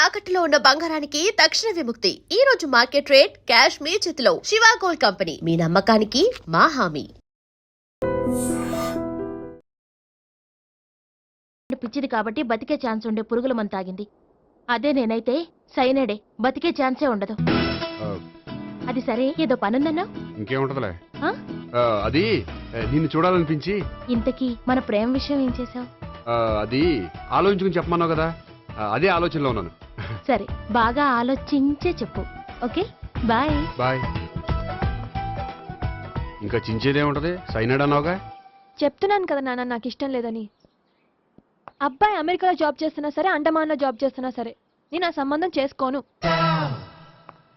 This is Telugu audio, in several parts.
తాకట్టులో ఉన్న బంగారానికి తక్షణ విముక్తి. ఈ రోజు మార్కెట్ రేట్ క్యాష్ మీ చేతిలో. శివ గోల్డ్ కంపెనీ, మీ నమ్మకానికి మా హామీ. పిచ్చిది కాబట్టి బతికే ఛాన్స్ ఉండే పురుగుల మందు తాగింది. అదే నేనైతే సైనడే, బతికే ఛాన్సే ఉండదు. అది సరే, ఏదో పనుందన్నా? ఇంకేముంటదిలే. అది నిన్ను చూడాలనిపించి. ఇంతకీ మన ప్రేమ విషయం ఏం చేసావు? అది ఆలోచించుకుని చెప్పమన్నావు కదా, అదే ఆలోచనలో ఉన్నాను. సరే, బాగా ఆలోచించే చెప్పు. Okay, bye. బాయ్. ఇంకా చించేదేముంటది, సైనాడ్ అన్నావుగా. చెప్తున్నాను కదా నాన్న, నాకు ఇష్టం లేదని. అబ్బాయి అమెరికాలో జాబ్ చేస్తున్నా సరే, అండమాన్లో జాబ్ చేస్తున్నా సరే, నేను ఆ సంబంధం చేసుకోను.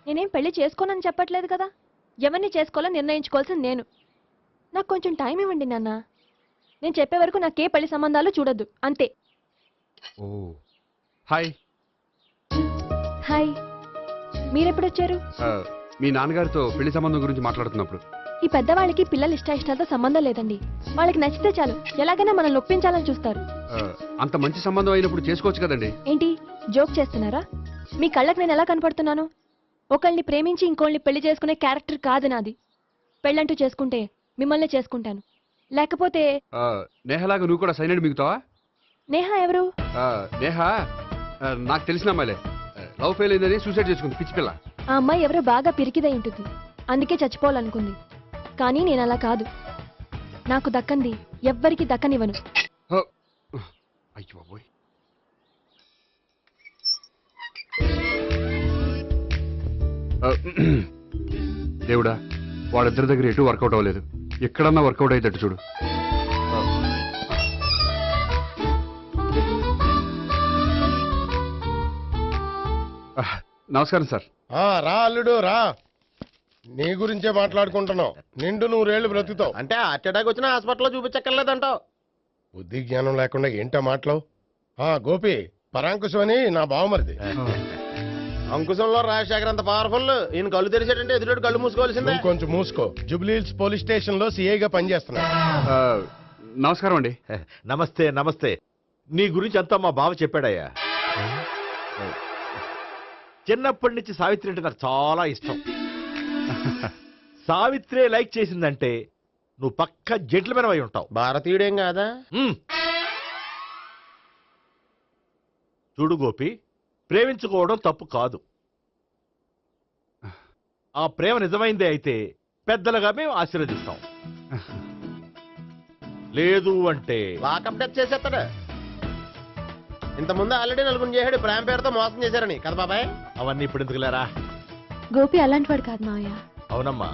నేనేం పెళ్లి చేసుకోనని చెప్పట్లేదు కదా. ఎవరిని చేసుకోవాలో నిర్ణయించుకోవాల్సింది నేను. నాకు కొంచెం టైం ఇవ్వండి నాన్న. నేను చెప్పే వరకు నాకే పెళ్లి సంబంధాలు చూడొద్దు, అంతే. ఓ హాయ్. హాయ్, మీరెప్పుడు వచ్చారు? మీ నాన్నగారితో పెళ్లి సంబంధం గురించి మాట్లాడుతున్నప్పుడు. ఈ పెద్దవాళ్ళకి పిల్లల ఇష్టాలతో సంబంధం లేదండి. వాళ్ళకి నచ్చితే చాలు, ఎలాగైనా మనల్ని ఒప్పించాలని చూస్తారు. అంత మంచి సంబంధం అయినప్పుడు చేసుకోవచ్చు కదండి. ఏంటి జోక్ చేస్తున్నారా? మీ కళ్ళకి నేను ఎలా కనపడుతున్నాను? ఒకళ్ళని ప్రేమించి ఇంకోళ్ళని పెళ్లి చేసుకునే క్యారెక్టర్ కాదు నాది. పెళ్ళంటూ చేసుకుంటే మిమ్మల్ని చేసుకుంటాను, లేకపోతే. నేహలాగా నువ్వు కూడా సైనడ్ మిగుతావా? నేహా ఎవరు? నేహ నాకు తెలిసిన అమ్మాయిలే. లవ్ ఫెయిల్ అయిందని సూసైడ్ చేసుకుంది, పిచ్చి పిల్ల. ఆ అమ్మాయి ఎవరో బాగా పిరికిదై ఉంటుంది, అందుకే చచ్చిపోవాలనుకుంది. కానీ నేను అలా కాదు. నాకు దక్కంది ఎవ్వరికి దక్కనివ్వను. అయ్యో బాబోయ్. దేవుడా, వాళ్ళిద్దరి దగ్గర ఎటు వర్కౌట్ అవ్వలేదు. ఎక్కడన్నా వర్కౌట్ అయ్యేటట్టు చూడు. నమస్కారం సార్. రా అల్లుడు రా. నీ గురించే మాట్లాడుకుంటున్నావు. నిండు 100 ఏళ్ళు బ్రతుకుతావు అంటే హార్ట్ అటాక్ వచ్చినా హాస్పిటల్లో చూపించక్కర్లేదంటావు. బుద్ధి జ్ఞానం లేకుండా ఏంటో మాటలు. గోపి, పరాంకుశం అని నా బావమరిది. అంకుశంలో రాజశేఖర్ అంత పవర్ఫుల్. ఈయన కళ్ళు తెరిచాడంటే ఎదురు కళ్ళు మూసుకోవాల్సిందే. కొంచెం మూసుకో. జూబ్లీహిల్స్ పోలీస్ స్టేషన్ లో సిఐగా పనిచేస్తున్నా. నమస్కారం అండి. నమస్తే నమస్తే. నీ గురించి అంతా మా బావ చెప్పాడయ్యా. చిన్నప్పటి నుంచి సావిత్రి అంటే నాకు చాలా ఇష్టం. సావిత్రి లైక్ చేసిందంటే నువ్వు పక్క జెంట్లమెన్ అయి ఉంటావు. భారతీయుడేం కాదా? చూడు గోపి, ప్రేమించుకోవడం తప్పు కాదు. ఆ ప్రేమ నిజమైందే అయితే పెద్దలుగా మేము ఆశీర్వదిస్తాం. లేదు అంటే లాకప్ డెత్ చేసేస్తాడు. ఇంతకుముందు ఆల్రెడీ నలుగురు చేశాడు ప్రేమ పేరుతో మోసం చేశారని కదా బాబాయ్. అవన్నీ ఇప్పుడు ఎందుకు లేరా? గోపి అలాంటి వాడు కాదు మావయ్య. అవునమ్మా,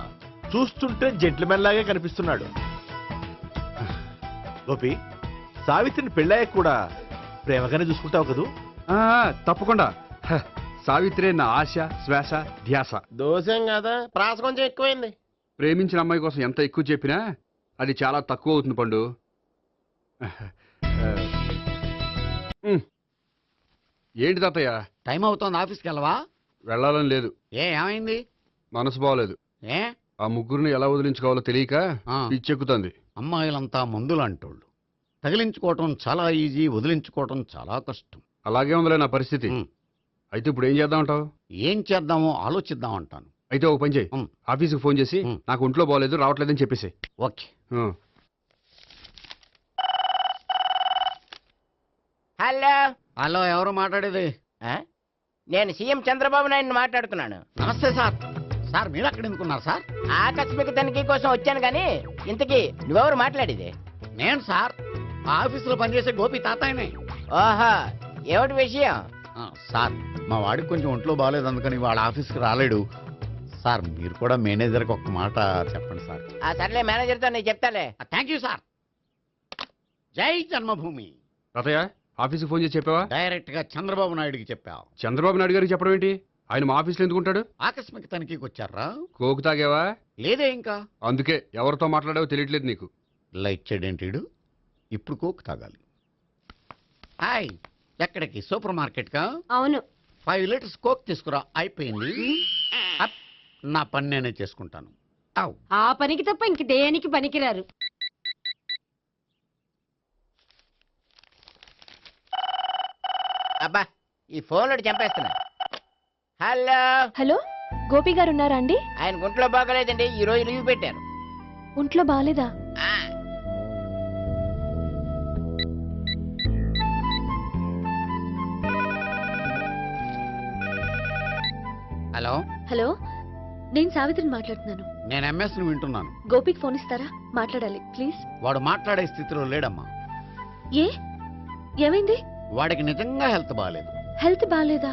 చూస్తుంటే జెంట్లమెన్ లాగే కనిపిస్తున్నాడు. గోపి, సావిత్రిని పెళ్ళాక కూడా ప్రేమగానే చూసుకుంటావు కదూ? తప్పకుండా. సావిత్రి నా ఆశ, శ్వాస, ధ్యాస. దోషం కదా, ప్రాస కొంచెం ఎక్కువైంది. ప్రేమించిన అమ్మాయి కోసం ఎంత ఎక్కువ చెప్పినా అది చాలా తక్కువ అవుతుంది పండు. ఏంటి తాతయ్య? టైం అవుతోంది, ఆఫీస్కి వెళ్ళవా? వెళ్ళాలని లేదు. ఏమైంది? మనసు బాగోలేదు. ఏ? ఆ ముగ్గురిని ఎలా వదిలించుకోవాలో తెలియక పిచ్చెక్కుతుంది. అమ్మాయిలంతా మందులాంటోళ్ళు. తగిలించుకోవటం చాలా ఈజీ, వదిలించుకోవటం చాలా కష్టం. అలాగే ఉందిలే నా పరిస్థితి. అయితే ఇప్పుడు ఏం చేద్దామంటావు? ఏం చేద్దామో ఆలోచిద్దాం అంటాను. అయితే ఒక పని చేయి, ఆఫీస్కి ఫోన్ చేసి నాకు ఒంట్లో బాగోలేదు, రావట్లేదని చెప్పేసి. ఓకే. హలో హలో, ఎవరు మాట్లాడేది? నేను సీఎం చంద్రబాబు నాయుడు మాట్లాడుతున్నాను. నమస్తే సార్. సార్ మీరు అక్కడ ఎందుకున్నారు సార్? ఆకస్మిక తనిఖీ కోసం వచ్చాను కానీ ఇంతకీ నువ్వెవరు మాట్లాడేది? నేను సార్, ఆఫీసులో పనిచేసే గోపి తాతాయనే. ఓహో, ఏమిటి విషయం? సార్, మా వాడికి కొంచెం ఒంట్లో బాగాలేదు, అందుకని వాళ్ళ ఆఫీస్కి రాలేడు సార్. మీరు కూడా మేనేజర్కి ఒక మాట చెప్పండి సార్. సర్లే, మేనేజర్తో నేను చెప్తాలే. Thank you sir. జై జన్మభూమి. తాతయ్య, ఆఫీస్కి ఫోన్ చేసి చెప్పావా? డైరెక్ట్ గా చంద్రబాబు నాయుడుకి చెప్పావు. చంద్రబాబు నాయుడు గారికి చెప్పడం ఏంటి? ఆయన మా ఆఫీస్లో ఎందుకుంటాడు? ఆకస్మిక తనిఖీకి వచ్చారా? కోకు తాగేవా? లేదే ఇంకా. అందుకే ఎవరితో మాట్లాడావో తెలియట్లేదు నీకు. లైక్ చేయడేంటిడు? ఇప్పుడు కోక్ తాగాలి. హాయ్, ఎక్కడికి? సూపర్ మార్కెట్ కా? అవును. 5 లీటర్స్ కోక్ తీసుకురా. అయిపోయింది. నా పని నేనే చేసుకుంటాను. ఆ పనికి తప్ప ఇంక దేనికి పనికిరారు. అబ్బా, ఈ ఫోన్ లో చంపేస్తున్నా. హలో, హలో, గోపి గారు ఉన్నారా అండి? ఆయన గుంట్లో బాగలేదండి, ఈ రోజు లీవ్ పెట్టారు. ఒంట్లో బాగాలేదా? ఆ, హలో, హలో, నేను సావిత్రిని మాట్లాడుతున్నాను. నేను ఎంఎస్ ను వింటున్నాను. గోపికి ఫోన్ ఇస్తారా? మాట్లాడాలి ప్లీజ్. వాడు మాట్లాడే స్థితిలో లేడమ్మా. ఏ ఏమైంది? వాడికి నిజంగా హెల్త్ బాగాలేదు. హెల్త్ బాగాలేదా?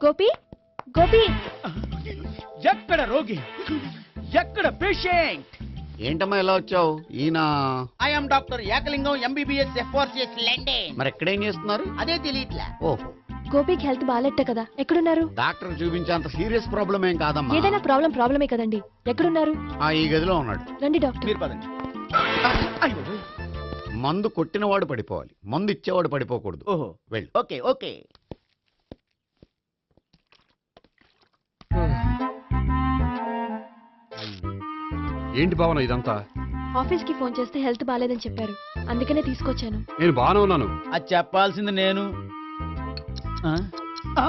గోపి, గోపి, ఎక్కడ రోగి, ఎక్కడ పేషెంట్? ఏంటమ్మా ఎలా వచ్చావు? ఈయన I'm doctor Ekalingam MBBS FRCS London. మరి ఎక్కడేం చేస్తున్నారు? అదే తెలియట్లా. ఓహో, గోపికి హెల్త్ బాగాలెట్ట కదా, ఎక్కడున్నారు? డాక్టర్ చూపించేంత సీరియస్ ప్రాబ్లం ఏం కాదమ్మా. ఏదైనా ప్రాబ్లమే కదండి. ఎక్కడున్నారు? ఈ గదిలో ఉన్నాడు. రండి డాక్టర్. మీరు పదండి. అయ్యో, మందు కొట్టినవాడు పడిపోవాలి, మందు ఇచ్చేవాడు పడిపోకూడదు. ఓహో, వెళ్ళు. Okay okay. ఏంటి భావన ఇదంతా? ఆఫీస్ కి ఫోన్ చేస్తే హెల్త్ బాగాలేదని చెప్పారు, అందుకనే తీసుకొచ్చాను. నేను బాగానే ఉన్నాను. అది చెప్పాల్సింది నేను. ఆ? ఆ!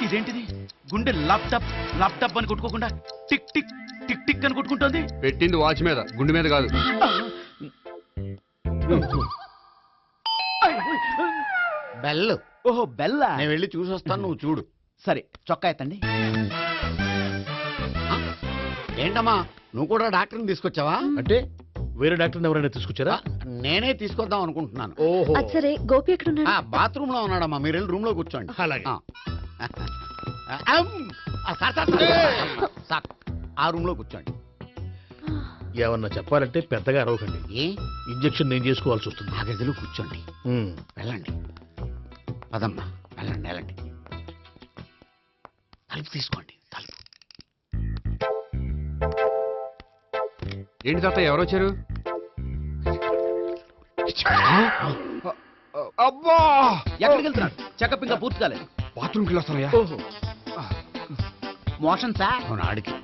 ఇదేంటిది? గుండె లాప్టాప్ లాప్టాప్ అని కొట్టుకోకుండా టిక్ టిక్ టిక్ టిక్ అని కొట్టుకుంటోంది. పెట్టింది వాచ్ మీద, గుండె మీద కాదు. బెల్. ఓహో, బెల్లా. నేను వెళ్ళి చూసొస్తాను, నువ్వు చూడు. సరే, చొక్కా ఎత్తండి. ఏంటమ్మా, నువ్వు కూడా డాక్టర్ని తీసుకొచ్చావా? అంటే వేరే డాక్టర్ని ఎవరైనా తీసుకొచ్చారా? నేనే తీసుకొద్దాం అనుకుంటున్నాను. ఓహో, అది సరే, గోపి ఎక్కడున్నాడు? బాత్రూమ్ లో ఉన్నాడమ్మా, మీరు వెళ్ళి రూమ్ లో కూర్చోండి. అలాగే. సార్, ఆ రూమ్ లో కూర్చోండి. ఏమన్నా చెప్పాలంటే పెద్దగా అరవకండి. ఏ ఇంజెక్షన్ నేను చేసుకోవాల్సి వస్తుంది. ఆ గదిలో కూర్చోండి. ఉమ్. వెళ్ళండి, పదమ్మా, వెళ్ళండి వెళ్ళండి. తలుపు తీసుకోండి, తలుపు. ఏంటి తాత ఎవరు వచ్చారు? అబ్బా, ఎక్కడికి వెళ్తున్నాడు? చెకప్ ఇంకా పూర్తి కాలేదు. బాత్రూమ్కి వెళ్ళొస్తానయ్యా. ఓహో, మోషన్ సార్. అవును, ఆడికి.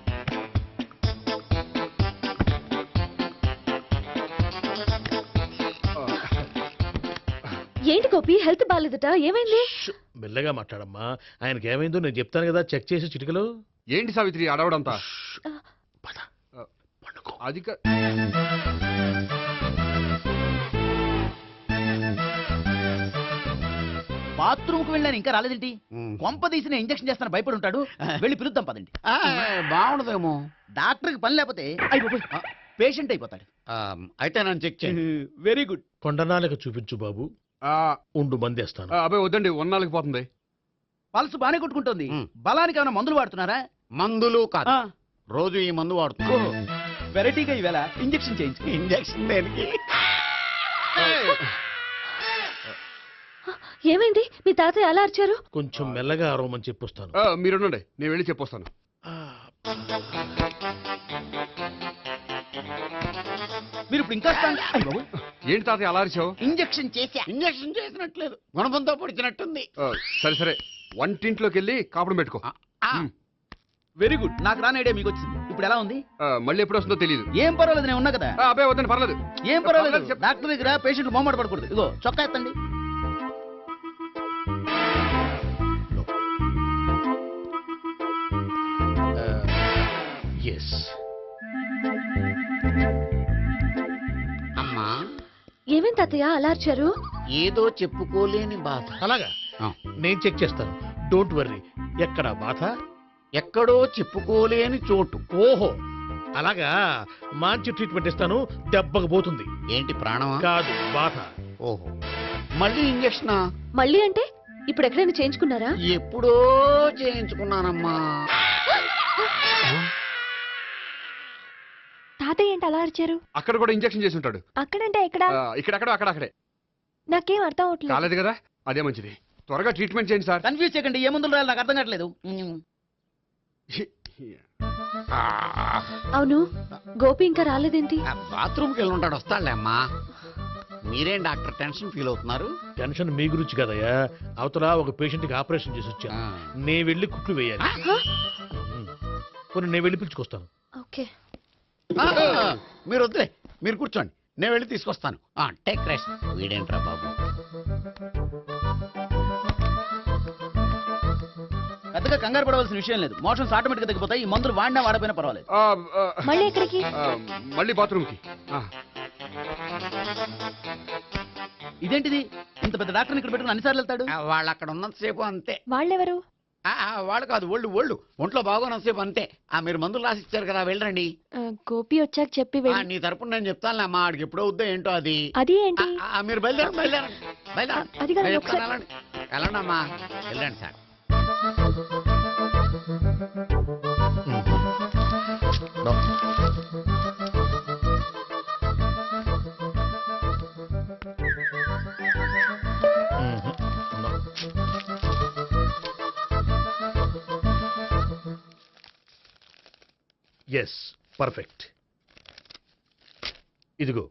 ఏంటి గోపి, హెల్త్ బాగాలేదట? ఏమైంది? మెల్లగా మాట్లాడమ్మా. ఆయనకి ఏమైందో నేను చెప్తాను కదా, చెక్ చేసి చిటికలో. ఏంటి సావిత్రి అడవడంతా? పద, పండుకో. అది బాత్రూమ్ కు వెళ్ళాను, ఇంకా రాలేదేంటి? ఉమ్. కొంప తీసిన ఇంజక్షన్ చేస్తాను భయపడి ఉంటాడు. వెళ్ళి పిలుద్దాం పదండి. బాగుండదేమో. డాక్టర్ కి పని లేకపోతే పేషెంట్ అయిపోతాడు. అయితే నన్ను చెక్ చేయండి. Very good. కొండనాలకు చూపించు బాబు. ఉండు, మందేస్తాను. అబ్బాయి వద్దండి, ఉన్నాళ్ళకి పోతుంది. పల్స్ బానే కొట్టుకుంటుంది. ఉమ్. బలానికి ఏమైనా మందులు వాడుతున్నారా? మందులు కాదు, రోజు ఈ మందు వాడుతున్నాను. వెరైటీగా ఈవేళ ఇంజక్షన్ చేయించు. ఇంజక్షన్ దేనికి? ఏమైంది? మీ తాతయ్య అలా అరిచారు? కొంచెం మెల్లగా అరవమని చెప్పొస్తాను. మీరుండండి, నేను వెళ్ళి చెప్పొస్తాను. మీరు ఇప్పుడు ఇంకా ఏంటి తాతయ్య అలా అరిచావు? ఇంజక్షన్ చేశా. ఇంజక్షన్ చేసినట్లేదు, గుణపంతో పొడిచినట్టుంది. సరే సరే, వంటింట్లోకి వెళ్ళి కాపుడు పెట్టుకో. Very good. నాకు రాని ఐడియా మీకు వచ్చింది. ఇప్పుడు ఎలా ఉంది? మళ్ళీ ఎప్పుడు వస్తుందో తెలియదు. ఏం పర్వాలేదు, నేను ఉన్నా కదా. అబ్బాయి వద్దండి, పర్లేదు. ఏం పర్వాలేదు. చెప్పు. డాక్టర్ దగ్గర పేషెంట్ మొహమాట పడకూడదు. ఇగో చొక్కా ఎత్తండి. ఎస్. అమ్మా, ఏమేం తాతయ్య అలా అరిచారు? ఏదో చెప్పుకోలేని బాధ. అలాగా, ఆ, నేను చెక్ చేస్తాను. Don't worry. ఎక్కడ బాధ? ఎక్కడో చెప్పుకోలేని చోటు. ఓహో, అలాగా. మంచి ట్రీట్మెంట్ ఇస్తాను, దెబ్బకు పోతుంది. ఏంటి, ప్రాణమా? కాదు, బాధ. ఓహో, మళ్ళీ ఇంజక్షనా? మళ్ళీ అంటే ఇప్పుడు ఎక్కడైనా చేయించుకున్నారా? ఎప్పుడో చేయించుకున్నానమ్మా. తాతయ్య ఏంటి అలా అరిచారు? అక్కడ కూడా ఇంజక్షన్ చేసి ఉంటాడు. అక్కడంటే ఎక్కడ? ఇక్కడక్కడ అక్కడే. నాకేం అర్థం అవట్లేదు. కాలేదు కదా, అదే మంచిది. త్వరగా ట్రీట్మెంట్ చేయండి సార్. కన్ఫ్యూజ్ చేయకండి. ఏ మందులు రాయాలి నాకు అర్థం కావట్లేదు. అవును, గోపి ఇంకా రాలేదేంటి? బాత్రూమ్కి వెళ్ళి ఉంటాడు, వస్తాడులే అమ్మా. మీరేం డాక్టర్ టెన్షన్ ఫీల్ అవుతున్నారు? టెన్షన్ మీ గురించి కదయ్యా. అవతల ఒక పేషెంట్ కి ఆపరేషన్ చేసి వచ్చాను. నేను వెళ్ళి కుట్లు వేయాలి. కొన్ని నేను వెళ్ళి పిలుచుకొస్తాను. ఓకే. మీరు వద్దులే, మీరు కూర్చోండి, నేను వెళ్ళి తీసుకొస్తాను. Take rest. వీడేంట్రా బాబు. పెద్దగా కంగారు పడవలసిన విషయం లేదు. మోషన్స్ ఆటోమేటిక్ గా తగ్గిపోతాయి. ఈ మందులు వాడినా వాడపోయినా పర్వాలేదు. మళ్ళీ ఎక్కడికి? మళ్ళీ బాత్రూమ్కి. ఇదేంటిది, ఇంత పెద్ద డాక్టర్ ఇక్కడ పెట్టుకుని అన్నిసార్లు వెళ్తాడు? వాళ్ళు అక్కడ ఉన్నంతసేపు అంతే. వాళ్ళెవరు? వాళ్ళు కాదు, ఒళ్ళు ఒంట్లో బాగోనంతసేపు అంతే. మీరు మందులు రాసి ఇచ్చారు కదా, వెళ్ళండి. గోపి వచ్చాక చెప్పి వెళ్ళి. నీ తరపున నేను చెప్తాను అమ్మా, ఆడికి ఎప్పుడు అవుద్దో ఏంటో అది. అది ఏంటి? మీరు బయలుదేరండి. అది కాదు, నేను ఒకసారి- చెప్తాను, వెళ్ళండి అమ్మా, వెళ్ళండి సార్. Yes, perfect. ఇదిగో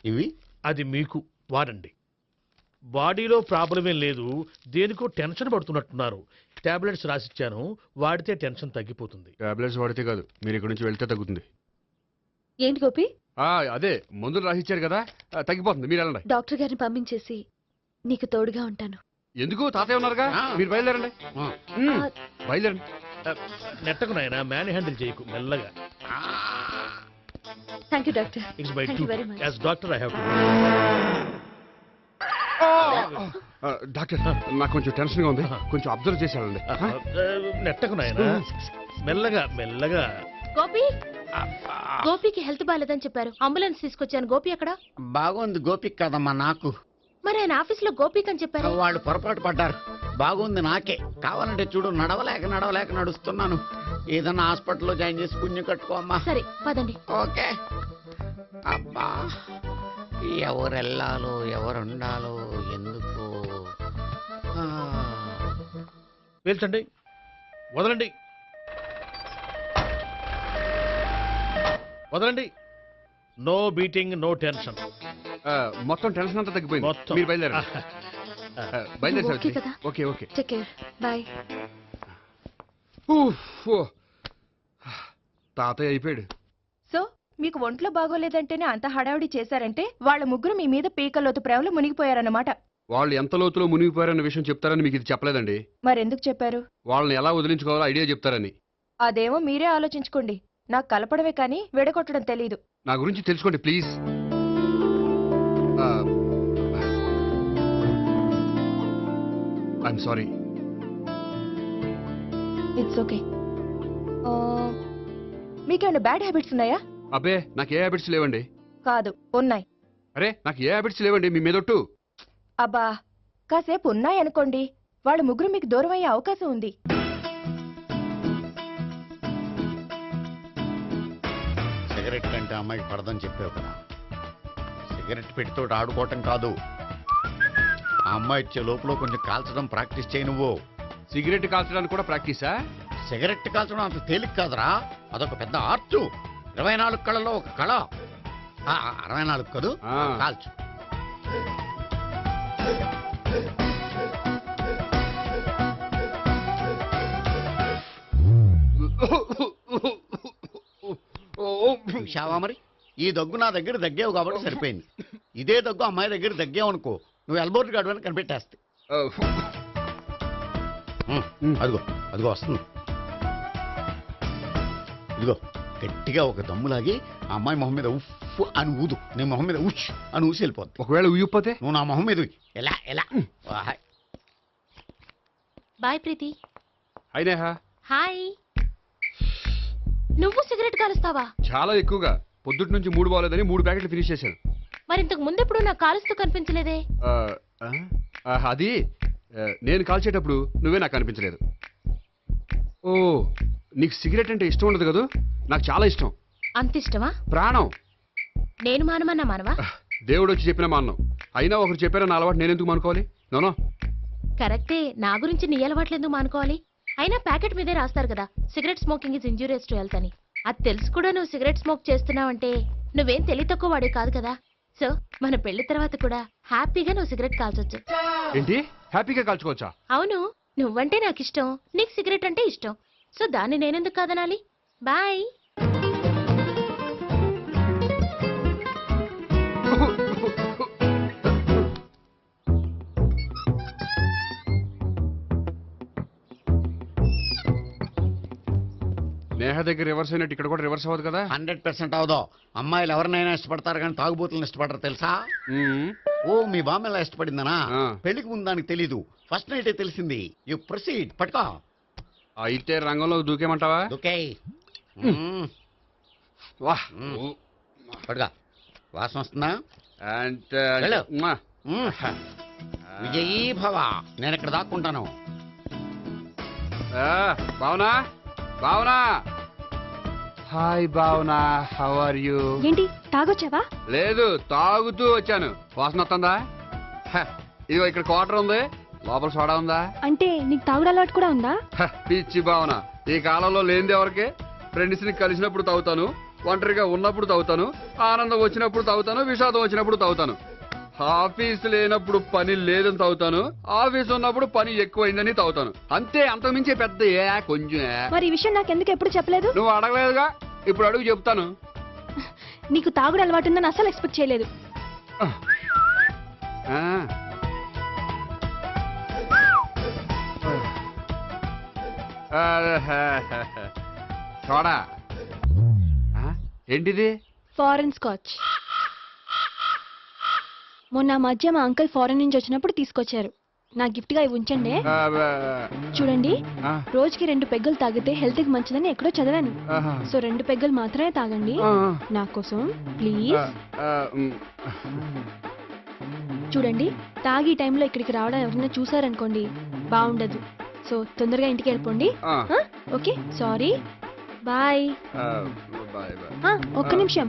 ఇవి అది మీకు వాడండి. బాడీలో ప్రాబ్లం ఏం లేదు, దేనికో టెన్షన్ పడుతున్నట్టున్నారు. టాబ్లెట్స్ రాసిచ్చాను, వాడితే టెన్షన్ తగ్గిపోతుంది. టాబ్లెట్స్ వాడితే కాదు, మీరు ఇక్కడ నుంచి వెళ్తే తగ్గుతుంది. ఏంటి గోపి? అదే మందులు రాసిచ్చారు కదా, తగ్గిపోతుంది. మీరు వెళ్ళండి. డాక్టర్ గారిని పంపించేసి నీకు తోడుగా ఉంటాను. ఎందుకు, తాతయ్య ఉన్నారుగా, మీరు బయలుదేరండి. బయలుదేరండి. నెట్టకు నాయన, మ్యాన్ హ్యాండిల్ చేయకు, మెల్లగా. Thank you doctor. It's my Thank you very much. As doctor I have to. Doctor, నాకు కొంచెం టెన్షన్ గా ఉంది, కొంచెం అబ్జర్వ్ చేసి వెళ్ళండి. నెట్టకు నాయన, మెల్లగా మెల్లగా. గోపి, గోపికి హెల్త్ బాలేదని చెప్పారు. అంబులెన్స్ తీసుకొచ్చాను. గోపి అక్కడ? బాగుంది గోపిక్ కదమ్మా నాకు. మరి ఆయన ఆఫీస్ లో గోపిక్ అని చెప్పారు. వాళ్ళు పొరపాటు పడ్డారు. బాగుంది నాకే. కావాలంటే చూడు, నడవలేక నడుస్తున్నాను. ఏదన్నా హాస్పిటల్లో జాయిన్ చేసి పుణ్యం కట్టుకో అమ్మా. సరే పదండి. ఓకే. అబ్బా, ఎవరు వెళ్ళాలో ఎవరు ఉండాలో ఎందుకు. పేల్చండి, వదలండి, వదలండి. No beating, no tension. మొత్తం టెన్షన్ అంతా తగ్గిపోయింది. మొత్తం. మీరు బయలుదేరండి. బయలుదేరి ఓకే కదా? ఓకే. Take care. బాయ్. తాతయ్య అయిపోయాడు. సో మీకు ఒంట్లో బాగోలేదంటేనే అంత హడావిడి చేశారంటే వాళ్ళ ముగ్గురు మీ మీద పీకలోతు ప్రేమలో మునిగిపోయారన్నమాట. వాళ్ళు ఎంత లోతులో మునిగిపోయారన్న విషయం చెప్తారని మీకు ఇది చెప్పలేదండి. మరెందుకు చెప్పారు? వాళ్ళని ఎలా వదిలించుకోవాలో ఐడియా చెప్తారని. అదేమో మీరే ఆలోచించుకోండి. నాకు కలపడమే కానీ విడగొట్టడం తెలీదు. నా గురించి తెలుసుకోండి please. I'm sorry. It's okay. మీకేమైనా బ్యాడ్ హ్యాబిట్స్ ఉన్నాయా? అబ్బే, నాకు ఏ హ్యాబిట్స్ లేవండి. కాదు, ఉన్నాయి. అరే, నాకు ఏ హ్యాబిట్స్ లేవండి, మీ మీదొట్టు. అబ్బా, కాసేపు ఉన్నాయనుకోండి, వాళ్ళ ముగ్గురు మీకు దూరం అయ్యే అవకాశం ఉంది. సిగరెట్ కంటే అమ్మాయికి పడదని చెప్పావు కదా. సిగరెట్ పెట్టితో ఆడుకోవటం కాదు, ఆ అమ్మాయి ఇచ్చే లోపల కొంచెం కాల్చడం ప్రాక్టీస్ చేయి నువ్వు. సిగరెట్ కాల్చడానికి కూడా ప్రాక్టీసా? సిగరెట్ కాల్చడం అంత తేలిక కాదురా, అదొక పెద్ద ఆర్ట్. 24 కళలో ఒక కళ. 64 కదూ, కాల్చు. చూశావా మరి, ఈ దగ్గు నా దగ్గర దగ్గేవు కాబట్టి సరిపోయింది. ఇదే దగ్గు అమ్మాయి దగ్గర దగ్గేవు అనుకో, నువ్వు ఎల్బోర్డ్ గార్డు అని కనిపెట్టేస్తే. అదిగో వస్తుంది. ఇదిగో గట్టిగా ఒక దమ్ములాగి ఆ అమ్మాయి మొహం మీద ఉఫ్ అని ఊదు, నీ మొహం మీద ఉష్ అని ఊసి వెళ్ళిపోద్ది. ఒకవేళ ఊయకపోతే నువ్వు నా మొహం మీద ఎలా ఎలా. బాయ్ ప్రీతి. అయినా హాయ్. నువ్వు సిగరెట్ కాలుస్తావా? చాలా ఎక్కువగా. పొద్దుటి నుంచి 3 బాలేదని 3 ప్యాకెట్లు ఫినిష్ చేశాను. మరి ఇంతకు ముందెప్పుడు నాకు కాలుస్తూ కనిపించలేదే? అది నేను కాల్చేటప్పుడు నువ్వే నాకు కనిపించలేదు. ఓ, నీకు సిగరెట్ అంటే ఇష్టం ఉండదు కదా? నాకు చాలా ఇష్టం. అంత ఇష్టమా? ప్రాణం. నేను మానమన్నా మానవా? దేవుడు వచ్చి చెప్పిన మానం. అయినా ఒకరు చెప్పారా నా అలవాటు నేనెందుకు మానుకోవాలి? నోనో. కరెక్టే, నా గురించి నీ అలవాట్లు ఎందుకు మానుకోవాలి? అయినా ప్యాకెట్ మీదే రాస్తారు కదా, cigarette smoking is injurious to health అని. అది తెలుసు కూడా నువ్వు సిగరెట్ స్మోక్ చేస్తున్నావంటే నువ్వేం తెలివి తక్కువ వాడే కాదు కదా. సో మన పెళ్లి తర్వాత కూడా హ్యాపీగా నువ్వు సిగరెట్ కాల్చొచ్చు. ఏంటి, హ్యాపీగా కాల్చుకోవచ్చా? అవును, నువ్వంటే నాకు ఇష్టం, నీకు సిగరెట్ అంటే ఇష్టం. సో దాన్ని నేనెందుకు కాదనాలి? బాయ్. నేహ దగ్గర రివర్స్ అయినట్టు ఇక్కడ కూడా రివర్స్ అవ్వదు కదా. 100% అవదో. అమ్మాయిలు ఎవరినైనా ఇష్టపడతారు కానీ తాగుబోతులను ఇష్టపడరు తెలుసా? ఓ మీ బామ్మ ఎలా ఇష్టపడిందనా? పెళ్లికి ముందు దానికి తెలీదు, ఫస్ట్ నైట్ తెలిసింది. You proceed. పట్టుకో. అయితే రంగంలో దూకేమంటావా? దూకే. వాహ్ పట్టుకో. వాసన వస్తుందా? అంటే వెళ్ళు. విజయీ భవ. నేను ఇక్కడ దాక్కుంటాను. Bhavana, Bhavana. Hi Bhavana, how are you? ఏంటి తాగొచ్చావా? లేదు, తాగుతూ వచ్చాను. వాసన వస్తుందా? ఇదిగో ఇక్కడ క్వార్టర్ ఉంది, లోపల సోడా ఉందా? అంటే నీకు తాగుడు అలవాటు కూడా ఉందా? పిచ్చి భావన, ఈ కాలంలో లేనిది ఎవరికి? ఫ్రెండ్స్ ని కలిసినప్పుడు తాగుతాను, ఒంటరిగా ఉన్నప్పుడు తాగుతాను, ఆనందం వచ్చినప్పుడు తాగుతాను, విషాదం వచ్చినప్పుడు తాగుతాను. ఆఫీస్ లేనప్పుడు పని లేదని తాగుతాను, ఆఫీస్ ఉన్నప్పుడు పని ఎక్కువైందని తాగుతాను. అంతే, అంతకుమించే పెద్ద కొంచెం. మరి ఈ విషయం నాకెందుకు ఎప్పుడు చెప్పలేదు? నువ్వు అడగలేదుగా, ఇప్పుడు అడుగు చెప్తాను. నీకు తాగుడు అలవాటు ఉందని అసలు ఎక్స్పెక్ట్ చేయలేదు. చూడా ఏంటిది? Foreign scotch. మొన్న మధ్య మా అంకుల్ ఫారెన్ నుంచి వచ్చినప్పుడు తీసుకొచ్చారు. నా గిఫ్ట్ గా ఇవి ఉంచండి. చూడండి, రోజుకి 2 పెగ్గులు తాగితే హెల్త్ కి మంచిదని ఎక్కడో చదివాను. సో 2 పెగ్గులు మాత్రమే తాగండి నా కోసం ప్లీజ్. చూడండి, తాగి టైంలో ఇక్కడికి రావడం ఎవరైనా చూసారనుకోండి బాగుండదు. సో తొందరగా ఇంటికి వెళ్ళిపోండి. Okay, sorry, bye. ఒక్క నిమిషం,